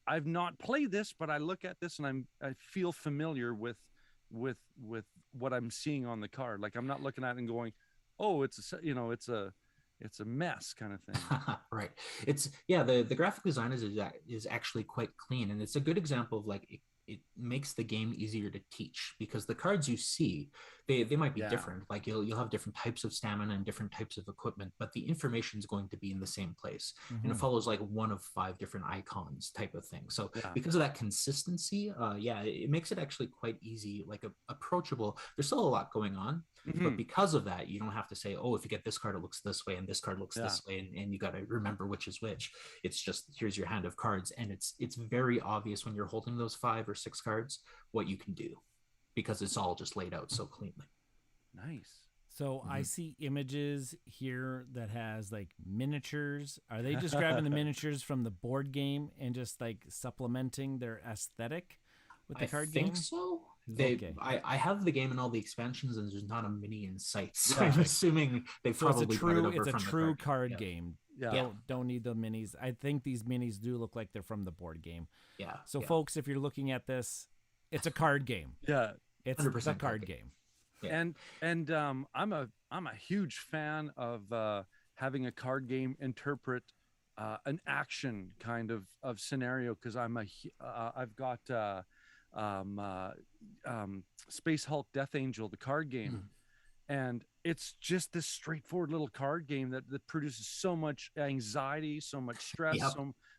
I've not played this, but I look at this and I feel familiar with what I'm seeing on the card. Like, I'm not looking at it and going, oh, it's a mess kind of thing. Right. It's the graphic design is actually quite clean, and it's a good example of like it makes the game easier to teach, because the cards you see, they might be different. Like you'll have different types of stamina and different types of equipment, but the information is going to be in the same place, and it follows like one of 5 different icons type of thing. So because of that consistency, it makes it actually quite easy, like approachable. There's still a lot going on, but because of that, you don't have to say, oh, if you get this card, it looks this way, and this card looks this way, and you got to remember which is which. It's just, here's your hand of cards, and it's very obvious when you're holding those 5 or 6 cards what you can do, because it's all just laid out so cleanly. Nice. So I see images here that has like miniatures. Are they just grabbing the miniatures from the board game and just like supplementing their aesthetic with the card game? I think so. I have the game and all the expansions, and there's not a mini in sight. So I'm assuming they probably it's a true card game. Yeah. Don't need the minis. I think these minis do look like they're from the board game. Yeah. So folks, if you're looking at this, it's a card game. Yeah. It's 100% a card game. Yeah. And I'm a huge fan of having a card game interpret an action kind of scenario, because I've got Space Hulk Death Angel, the card game. And it's just this straightforward little card game that produces so much anxiety, so much stress,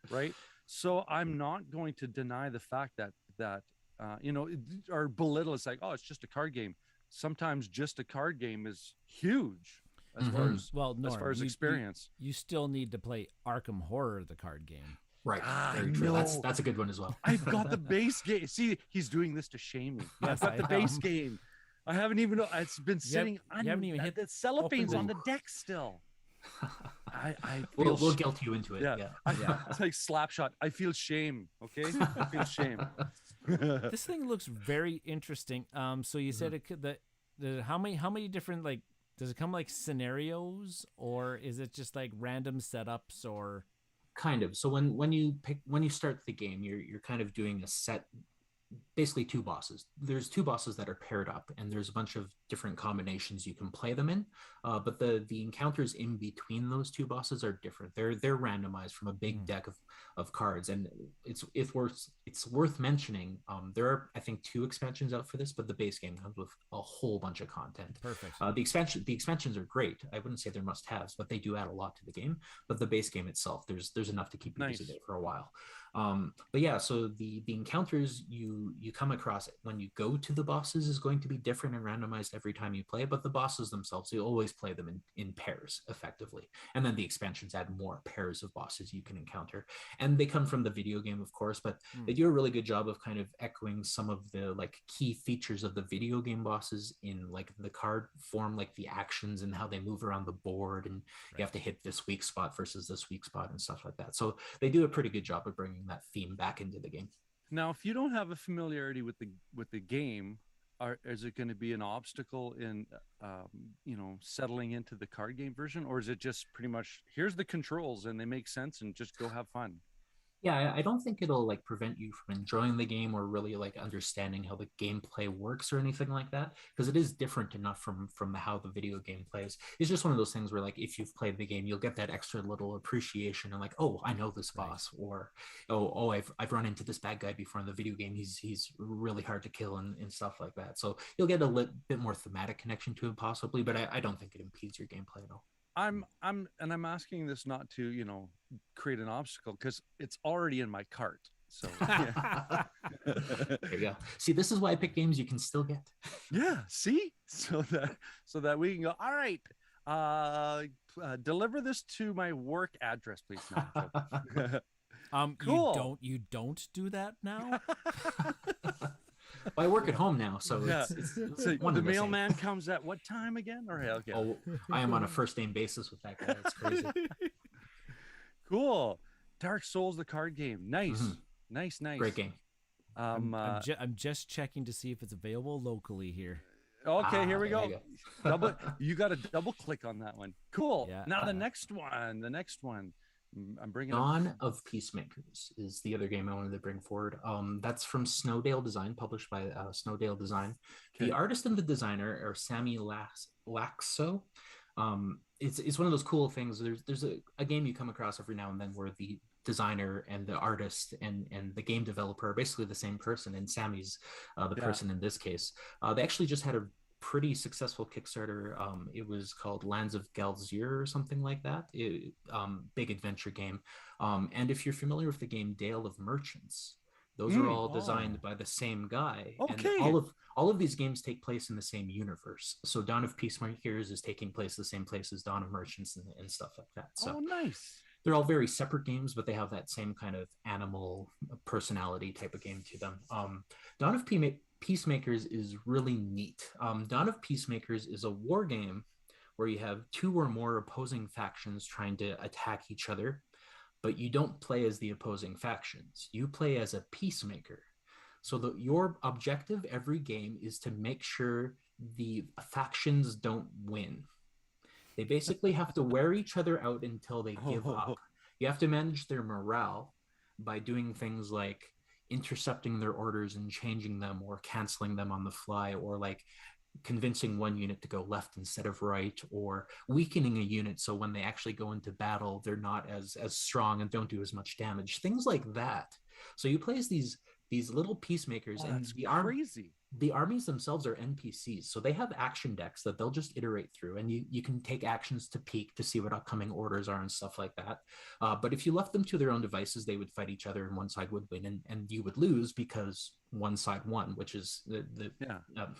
right? So I'm not going to deny the fact that or belittle. It's like, oh, it's just a card game. Sometimes just a card game is huge as far as experience. You still need to play Arkham Horror, the card game. Right. Very true. That's a good one as well. I've got the base game. See, he's doing this to shame me. I've got the base game. I haven't even. It's been sitting. You haven't even hit the cellophane's on the deck still. I feel We'll guilt you into it. yeah. Yeah. It's like Slapshot. I feel shame. Okay, I feel shame. This thing looks very interesting. So you said it could the how many different, like, does it come like scenarios, or is it just like random setups, or Kind of. So when you start the game, you're kind of doing a set, basically two bosses. There's two bosses that are paired up, and there's a bunch of different combinations you can play them in. But the encounters in between those two bosses are different. They're randomized from a big deck of cards, and it's worth mentioning. There are, I think, two expansions out for this, but the base game comes with a whole bunch of content. perfect? The expansions are great. I wouldn't say they're must-haves, but they do add a lot to the game. But the base game itself, there's enough to keep you busy there for a while. But yeah, so the encounters you come across when you go to the bosses is going to be different and randomized every time you play, but the bosses themselves, you always play them in pairs effectively. And then the expansions add more pairs of bosses you can encounter. And they come from the video game, of course, but they do a really good job of kind of echoing some of the like key features of the video game bosses in like the card form, like the actions and how they move around the board, and you have to hit this weak spot versus this weak spot and stuff like that. So they do a pretty good job of bringing that theme back into the game. Now, if you don't have a familiarity with the game, is it going to be an obstacle in settling into the card game version, or is it just pretty much here's the controls and they make sense and just go have fun? Yeah, I don't think it'll like prevent you from enjoying the game or really like understanding how the gameplay works or anything like that, because it is different enough from how the video game plays. It's just one of those things where like if you've played the game, you'll get that extra little appreciation and like, oh, I know this boss, or oh, I've run into this bad guy before in the video game. He's really hard to kill and stuff like that. So you'll get a bit more thematic connection to it possibly, but I don't think it impedes your gameplay at all. I'm asking this not to create an obstacle, because it's already in my cart. So yeah. There you go. See, this is why I pick games you can still get. Yeah, see, so that we can go. All right, deliver this to my work address, please. No, Cool. You don't do that now. Well, I work at home now, so yeah. it's So one the and the same. mailman comes at what time again? Or okay. Oh, I am on a first name basis with that guy. It's crazy. Cool. Dark Souls, the card game. Nice. Mhm. Nice. Great game. I'm just checking to see if it's available locally here. Okay, here we there go. you You got to double click on that one. Cool. Yeah. Now the next one. I'm bringing Dawn of Peacemakers is the other game I wanted to bring forward. That's from Snowdale Design, published by Snowdale Design. Okay. The artist and the designer are Sammy Laxo. It's one of those cool things. There's a game you come across every now and then where the designer and the artist and the game developer are basically the same person, and Sammy's the person in this case. They actually just had a pretty successful Kickstarter. It was called Lands of Galzier or something like that. Big adventure game. And if you're familiar with the game Dale of Merchants, those are all designed by the same guy. Okay. And all of these games take place in the same universe. So Dawn of Peacemakers is taking place the same place as Dawn of Merchants and stuff like that. So nice. they're all very separate games, but they have that same kind of animal personality type of game to them. Dawn of Peacemakers is really neat. Dawn of Peacemakers is a war game where you have two or more opposing factions trying to attack each other, but you don't play as the opposing factions. You play as a peacemaker. So your objective every game is to make sure the factions don't win. They basically have to wear each other out until they give up. You have to manage their morale by doing things like intercepting their orders and changing them, or canceling them on the fly, or like convincing one unit to go left instead of right, or weakening a unit so when they actually go into battle they're not as strong and don't do as much damage, things like that. So you play as these little peacemakers, and the armies themselves are NPCs, so they have action decks that they'll just iterate through, and you can take actions to peek to see what upcoming orders are and stuff like that. But if you left them to their own devices, they would fight each other, and one side would win, and you would lose because one side won, which is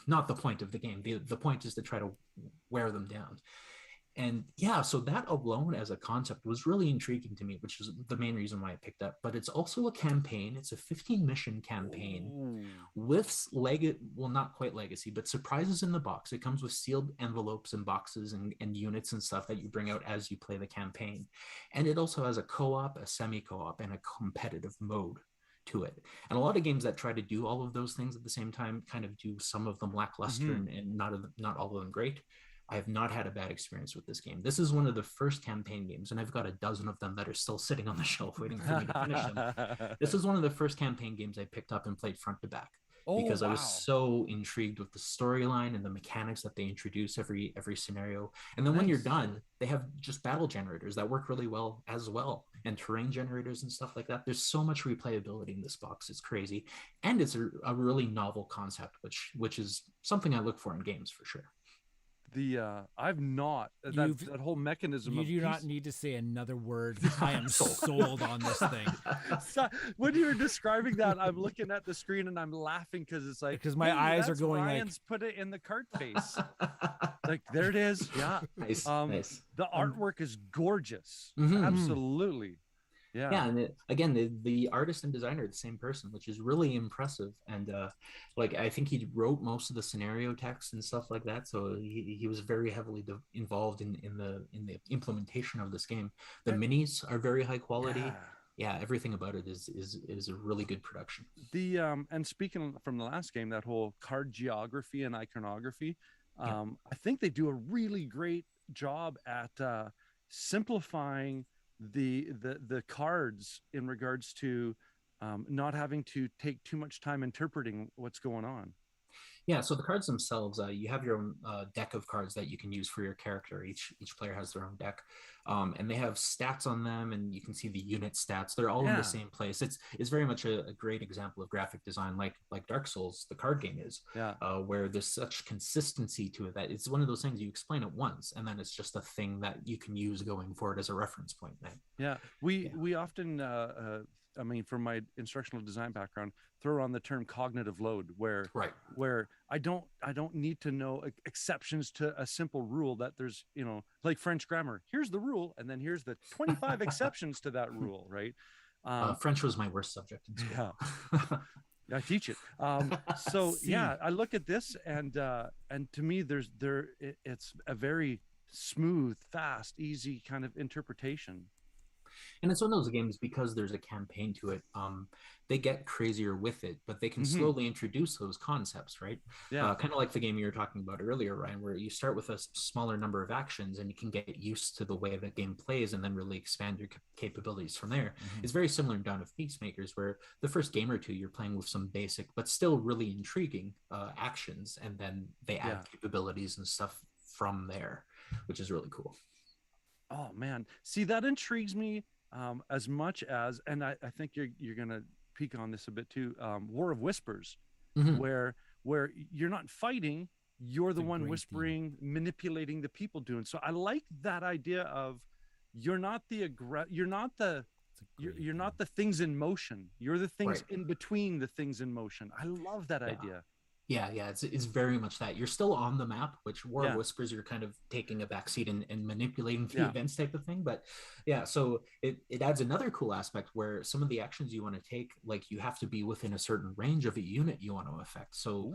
not the point of the game. The point is to try to wear them down. And yeah, so that alone as a concept was really intriguing to me, which is the main reason why I picked up. But it's also a campaign. It's a 15 mission campaign Ooh. with well, not quite legacy, but surprises in the box. It comes with sealed envelopes and boxes and units and stuff that you bring out as you play the campaign. And it also has a co-op, a semi-co-op, and a competitive mode to it. And a lot of games that try to do all of those things at the same time kind of do some of them lackluster and not all of them great. I have not had a bad experience with this game. This is one of the first campaign games, and I've got a dozen of them that are still sitting on the shelf waiting for me to finish them. This is one of the first campaign games I picked up and played front to back because I was so intrigued with the storyline and the mechanics that they introduce every scenario. And then when you're done, they have just battle generators that work really well as well, and terrain generators and stuff like that. There's so much replayability in this box. It's crazy. And it's a really novel concept, which is something I look for in games for sure. I've not that whole mechanism. You do not need to say another word. I am sold on this thing. So, when you were describing that, I'm looking at the screen and I'm laughing because it's like, because my eyes are going Ryan's put it in the cart face. Like, there it is. Yeah. Nice. Nice. The artwork is gorgeous. Absolutely. Yeah. And again, the artist and designer are the same person, which is really impressive. And like, I think he wrote most of the scenario text and stuff like that. So he was very heavily involved in the implementation of this game. The minis are very high quality. Yeah, everything about it is a really good production. And speaking from the last game, that whole card geography and iconography, I think they do a really great job at simplifying the cards in regards to not having to take too much time interpreting what's going on. Yeah, so the cards themselves, you have your own deck of cards that you can use for your character. Each player has their own deck, and they have stats on them, and you can see the unit stats. They're all in the same place. It's very much a great example of graphic design, like Dark Souls, the card game is, where there's such consistency to it that it's one of those things you explain it once, and then it's just a thing that you can use going forward as a reference point. Right? Yeah, we often. I mean, from my instructional design background, throw on the term cognitive load, where I don't need to know exceptions to a simple rule that there's, like French grammar. Here's the rule, and then here's the 25 exceptions to that rule, right? French was my worst subject in school. Yeah. I teach it. So yeah, I look at this and to me, it's a very smooth, fast, easy kind of interpretation. And it's one of those games, because there's a campaign to it, they get crazier with it, but they can slowly introduce those concepts, right? Yeah. Kind of like the game you were talking about earlier, Ryan, where you start with a smaller number of actions and you can get used to the way the game plays and then really expand your capabilities from there. It's very similar in Dawn of Peacemakers, where the first game or two you're playing with some basic but still really intriguing actions, and then they add capabilities and stuff from there, which is really cool. Oh man, see, that intrigues me as much as, and I think you're gonna peek on this a bit too. War of Whispers, where you're not fighting, you're the one whispering, manipulating the people doing. So I like that idea of you're not the things in motion. You're the things in between the things in motion. I love that idea. Yeah, it's very much that. You're still on the map, which War of Whispers, you're kind of taking a backseat and manipulating the events type of thing. But yeah, so it adds another cool aspect where some of the actions you want to take, like, you have to be within a certain range of a unit you want to affect. So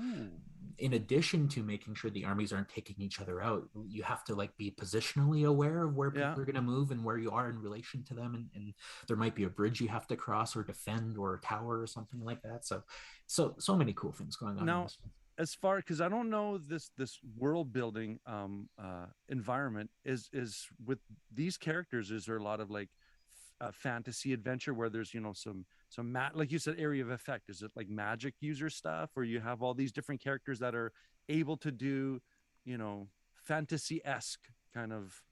in addition to making sure the armies aren't taking each other out, you have to like be positionally aware of where people are going to move and where you are in relation to them. And there might be a bridge you have to cross or defend, or a tower or something like that. So many cool things going on now. In this one. As far, because I don't know this world building environment is with these characters, is there a lot of like fantasy adventure where there's some like you said, area of effect? Is it like magic user stuff, or you have all these different characters that are able to do fantasy-esque kind of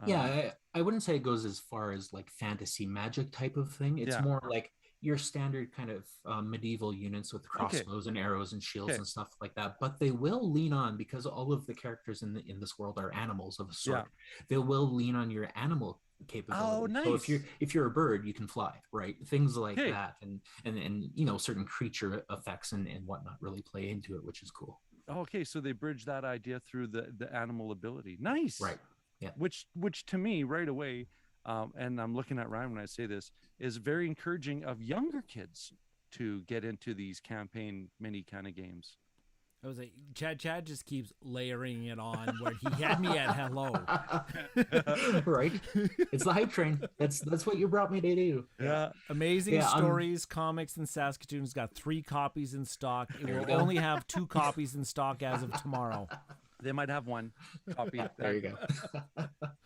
I wouldn't say it goes as far as like fantasy magic type of thing. It's more like your standard kind of medieval units with crossbows and arrows and shields and stuff like that. But they will lean on, because all of the characters in this world are animals of a sort. They will lean on your animal capability. Oh, nice. So if you're a bird, you can fly, right? Things like that, and certain creature effects and whatnot really play into it, which is cool. Okay, so they bridge that idea through the animal ability. Nice. Right. Yeah. Which to me right away, and I'm looking at Ryan when I say this, is very encouraging of younger kids to get into these campaign mini kind of games. I was like, Chad just keeps layering it on where he had me at hello. Right. It's the hype train. That's what you brought me to do. Yeah. Amazing stories, comics in Saskatoon's got 3 copies in stock. It will only have 2 copies in stock as of tomorrow. They might have 1 copy. There you go.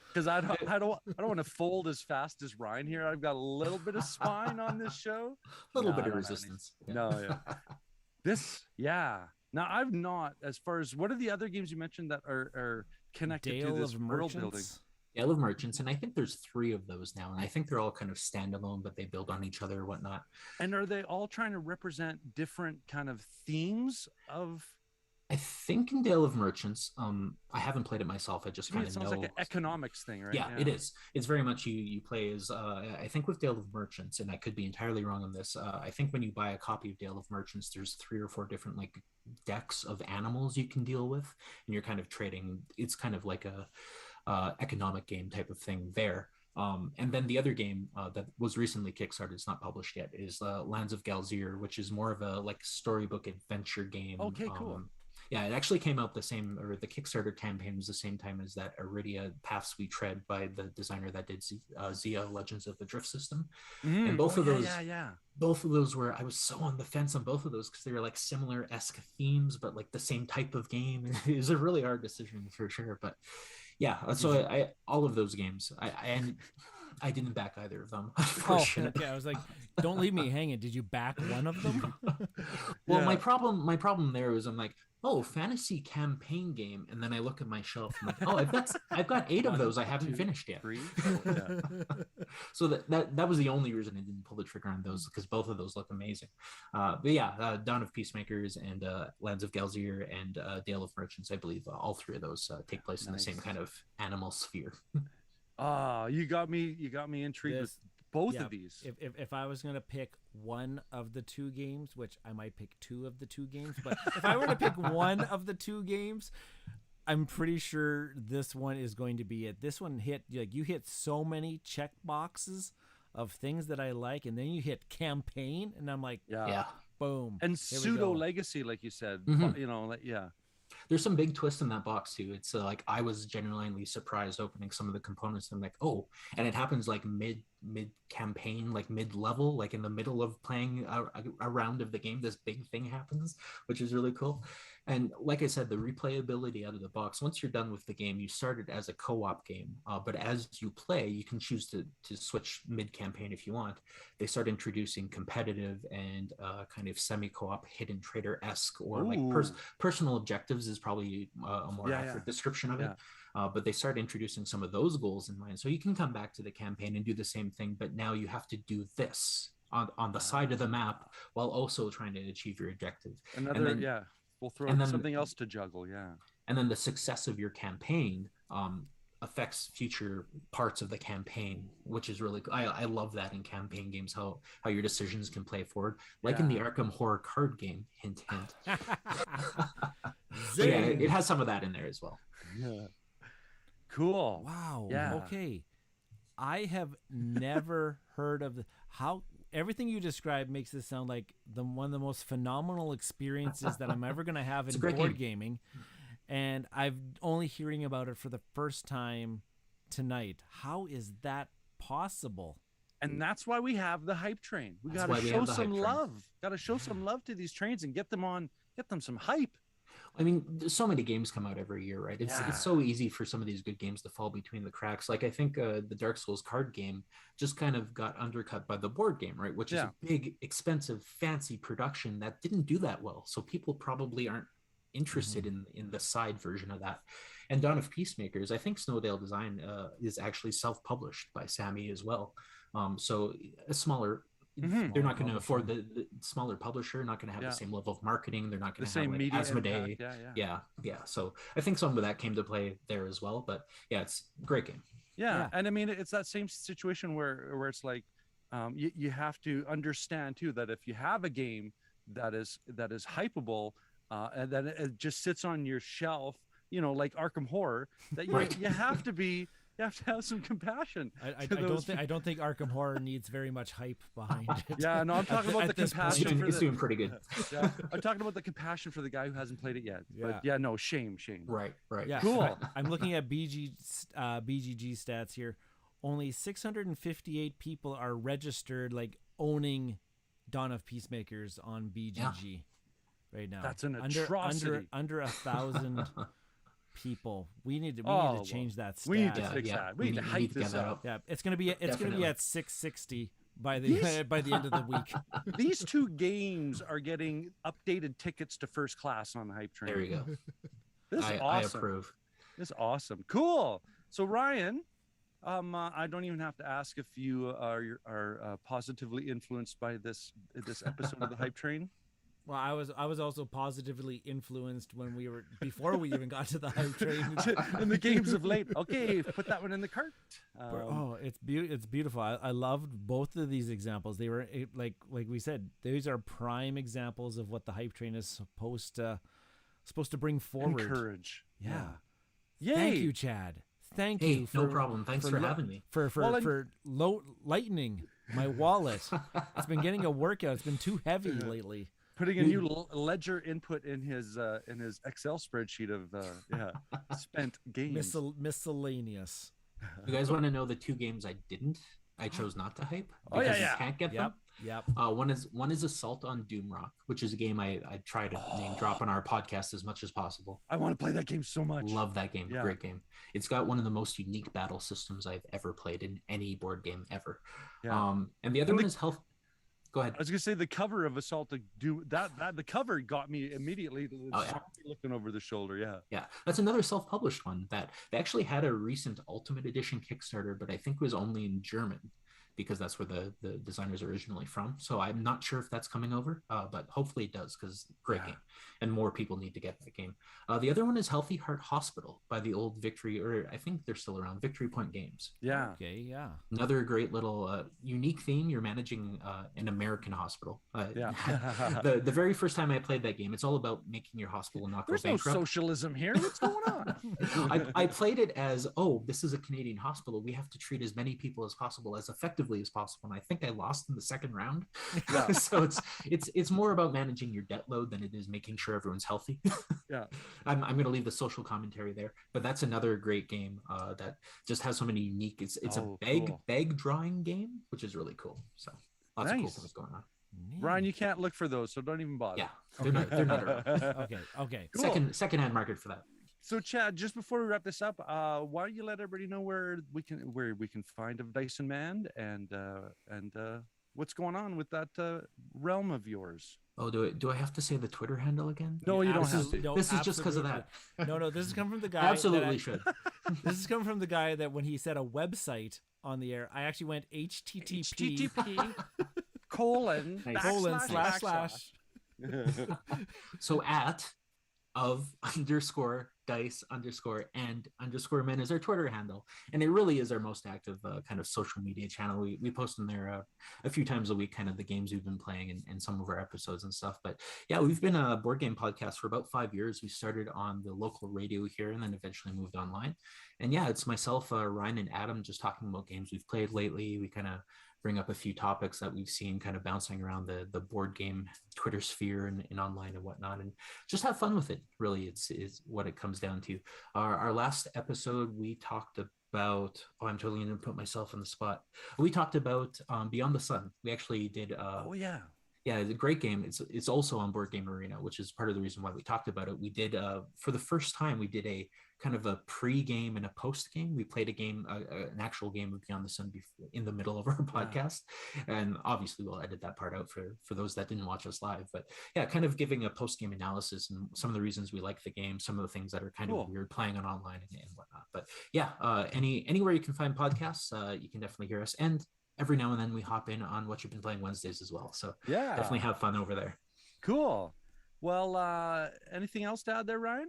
Because I don't want to fold as fast as Ryan here. I've got a little bit of spine on this show. A little bit of resistance. No, yeah. Now I've not, as far as what are the other games you mentioned that are connected Dale to this of world Merchants? building? Dale of Merchants, and I think there's 3 of those now, and I think they're all kind of standalone, but they build on each other or whatnot. And are they all trying to represent different kind of themes of? I think in Dale of Merchants, I haven't played it myself. I just kind of know. It sounds like an economics thing, right? Yeah, it is. It's very much you play as, I think with Dale of Merchants, and I could be entirely wrong on this. I think when you buy a copy of Dale of Merchants, there's 3 or 4 different like decks of animals you can deal with, and you're kind of trading. It's kind of like a economic game type of thing there. And then the other game that was recently kickstarted, it's not published yet, is Lands of Galzier, which is more of a like storybook adventure game. Okay, cool. Yeah, it actually came out the Kickstarter campaign was the same time as that Iridia Paths We Tread by the designer that did Zia Legends of the Drift System. And both of those were, I was so on the fence on both of those because they were like similar-esque themes, but like the same type of game. It was a really hard decision for sure. But yeah, so I all of those games, I didn't back either of them. Oh, okay. I was like, don't leave me hanging. Did you back one of them? Well, my problem there was I'm like, oh, fantasy campaign game, and then I look at my shelf and I'm like, oh, I've got 8 of those I haven't finished yet. 3? So that was the only reason I didn't pull the trigger on those, because both of those look amazing. But yeah, Dawn of Peacemakers and Lands of Galzier and Dale of Merchants, I believe all 3 of those take place in the same kind of animal sphere. You got me intrigued with both of these. If I was going to pick one of the 2 games, which I might pick 2 of the 2 games, but if I were to pick one of the 2 games, I'm pretty sure this one is going to be it. This one you hit so many check boxes of things that I like, and then you hit campaign, and I'm like, boom. And pseudo legacy, like you said, There's some big twists in that box too. It's like I was genuinely surprised opening some of the components. I'm like, oh, and it happens like mid campaign, like mid level, like in the middle of playing a round of the game. This big thing happens, which is really cool. And like I said, the replayability out of the box. Once you're done with the game, you started as a co-op game, but as you play, you can choose to switch mid campaign if you want. They start introducing competitive and kind of semi-co-op hidden trader-esque or like personal objectives is probably a more accurate description of it. But they start introducing some of those goals in mind. So you can come back to the campaign and do the same thing, but now you have to do this on the side of the map while also trying to achieve your objective. We'll throw in something else to juggle. And then the success of your campaign affects future parts of the campaign, which is really I love that in campaign games, how your decisions can play forward, like in the Arkham Horror card game. Hint. So it has some of that in there as well. Cool. Wow. Okay. I have never heard of how everything you described makes it sound like one of the most phenomenal experiences that I'm ever going to have in board gaming. And I'm only hearing about it for the first time tonight. How is that possible? And that's why we have the hype train. We got to show some love. Got to show some love to these trains and get them some hype. I mean, so many games come out every year, right? It's so easy for some of these good games to fall between the cracks. Like I think the Dark Souls card game just kind of got undercut by the board game, right? Which is a big, expensive, fancy production that didn't do that well. So people probably aren't interested in the side version of that. And Dawn of Peacemakers, I think Snowdale Design is actually self-published by Sammy as well. So a smaller... They're not going to afford the smaller publisher, not going to have the same level of marketing. They're not going to have like Asmodee. Yeah. So I think some of that came to play there as well. But yeah, it's a great game. Yeah. And I mean, it's that same situation where it's like you have to understand too that if you have a game that is hypeable and then it just sits on your shelf, like Arkham Horror, that Right. you have to have some compassion. I to those don't think Arkham Horror needs very much hype behind it. Yeah, no, I'm talking about the this point. compassion. It's doing pretty good. Yeah, I'm talking about the compassion for the guy who hasn't played it yet. Yeah. But yeah, no, shame. Right. Yeah, Cool. I'm looking at BGG stats here. Only 658 people are registered, like owning Dawn of Peacemakers on BGG right now. That's an atrocity. Under 1,000 people. We need to change that stat. We need to fix that. We need to hype this up. Yeah, it's gonna be at 660 by the end of the week. These two games are getting updated tickets to first class on the hype train. There you go. This is I awesome. approve. This is awesome. Cool. So Ryan, I don't even have to ask if you are positively influenced by this episode of the hype train. Well, I was also positively influenced before we even got to the hype train. In the games of late. Okay, put that one in the cart. It's beautiful. I loved both of these examples. They were like we said, these are prime examples of what the hype train is supposed to bring forward. Encourage. Yeah. Yay. Thank you, Chad. Thank Hey, you. no problem. Thanks for having me. For lightening my wallet. It's been getting a workout. It's been too heavy lately. Putting a new ledger input in his Excel spreadsheet of spent games. Miscellaneous. You guys want to know the 2 games I chose not to hype because you can't get them. Yep. One is Assault on Doomrock, which is a game I try to name drop on our podcast as much as possible. I want to play that game so much. Love that game. Yeah. Great game. It's got one of the most unique battle systems I've ever played in any board game ever. Yeah. And the other one is Health. Go ahead. I was gonna say the cover of Assault to Do that the cover got me immediately looking over the shoulder. Yeah, that's another self-published one that they actually had a recent Ultimate Edition Kickstarter, but I think it was only in German because that's where the designer's originally from. So I'm not sure if that's coming over, but hopefully it does because great game, and more people need to get that game. The other one is Healthy Heart Hospital by the old Victory, or I think they're still around, Victory Point Games. Yeah. Okay. Yeah. Another great little unique theme. You're managing an American hospital. The very first time I played that game, it's all about making your hospital not go bankrupt. There's no socialism here. What's going on? I played it as, this is a Canadian hospital. We have to treat as many people as possible, as effectively as possible. And I think I lost in the second round. Yeah. So it's more about managing your debt load than it is making sure everyone's healthy. Yeah. I'm going to leave the social commentary there, but that's another great game that just has so many unique. It's a bag drawing game, which is really cool. So lots of cool things going on. Ryan, you can't look for those, so don't even bother. Yeah, they're not around. Okay. Cool. Secondhand market for that. So Chad, just before we wrap this up, why don't you let everybody know where we can find Of Dice and Mand and what's going on with that realm of yours? Oh, do I have to say the Twitter handle again? No, you don't have to. No, this is just because of that. No, this is coming from the guy. Absolutely should. This is coming from the guy that when he said a website on the air, I actually went HTTP colon / So at _dice_and_men is our Twitter handle, and it really is our most active kind of social media channel. We post in there a few times a week, kind of the games we've been playing and some of our episodes and stuff. But yeah, we've been a board game podcast for about 5 years. We started on the local radio here and then eventually moved online. And yeah, it's myself, Ryan, and Adam just talking about games we've played lately. We kind of bring up a few topics that we've seen kind of bouncing around the board game Twitter sphere and online and whatnot, and just have fun with it. Really, it's what it comes down to. Our last episode, we talked about, I'm totally going to put myself on the spot. We talked about Beyond the Sun. We actually did. Yeah, it's a great game. It's also on Board Game Arena, which is part of the reason why we talked about it. We did, for the first time, we did a kind of a pre-game and a post-game. We played a game, an actual game of Beyond the Sun in the middle of our podcast. And obviously we'll edit that part out for those that didn't watch us live. But yeah, kind of giving a post-game analysis and some of the reasons we like the game, some of the things that are kind of weird playing on online and whatnot. But yeah, anywhere you can find podcasts, you can definitely hear us. And every now and then we hop in on What You've Been Playing Wednesdays as well. So yeah, definitely have fun over there. Cool. Well, anything else to add there, Ryan?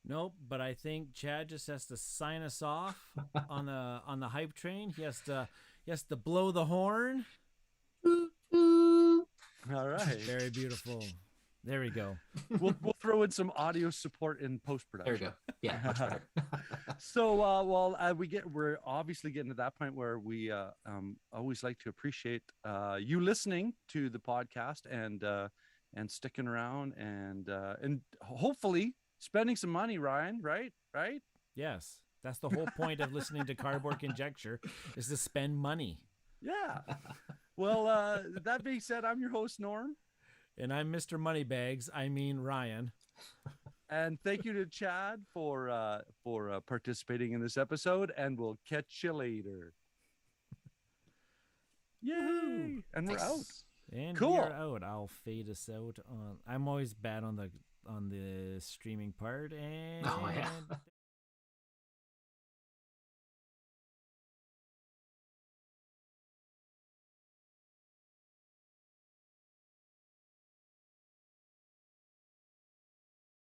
Nope, but I think Chad just has to sign us off on the hype train. He has to blow the horn. All right. Very beautiful. There we go. We'll throw in some audio support in post There we production. go. Yeah, much better. So we're obviously getting to that point where we always like to appreciate you listening to the podcast and sticking around and hopefully spending some money, Ryan. Right? Yes, that's the whole point of listening to Cardboard Conjecture is to spend money. Yeah. Well, that being said, I'm your host, Norm. And I'm Mr. Moneybags. I mean Ryan. And thank you to Chad for participating in this episode. And we'll catch you later. Yay! And we're out. And Cool. we're out. I'll fade us out. I'm always bad on the streaming part. And Oh, yeah.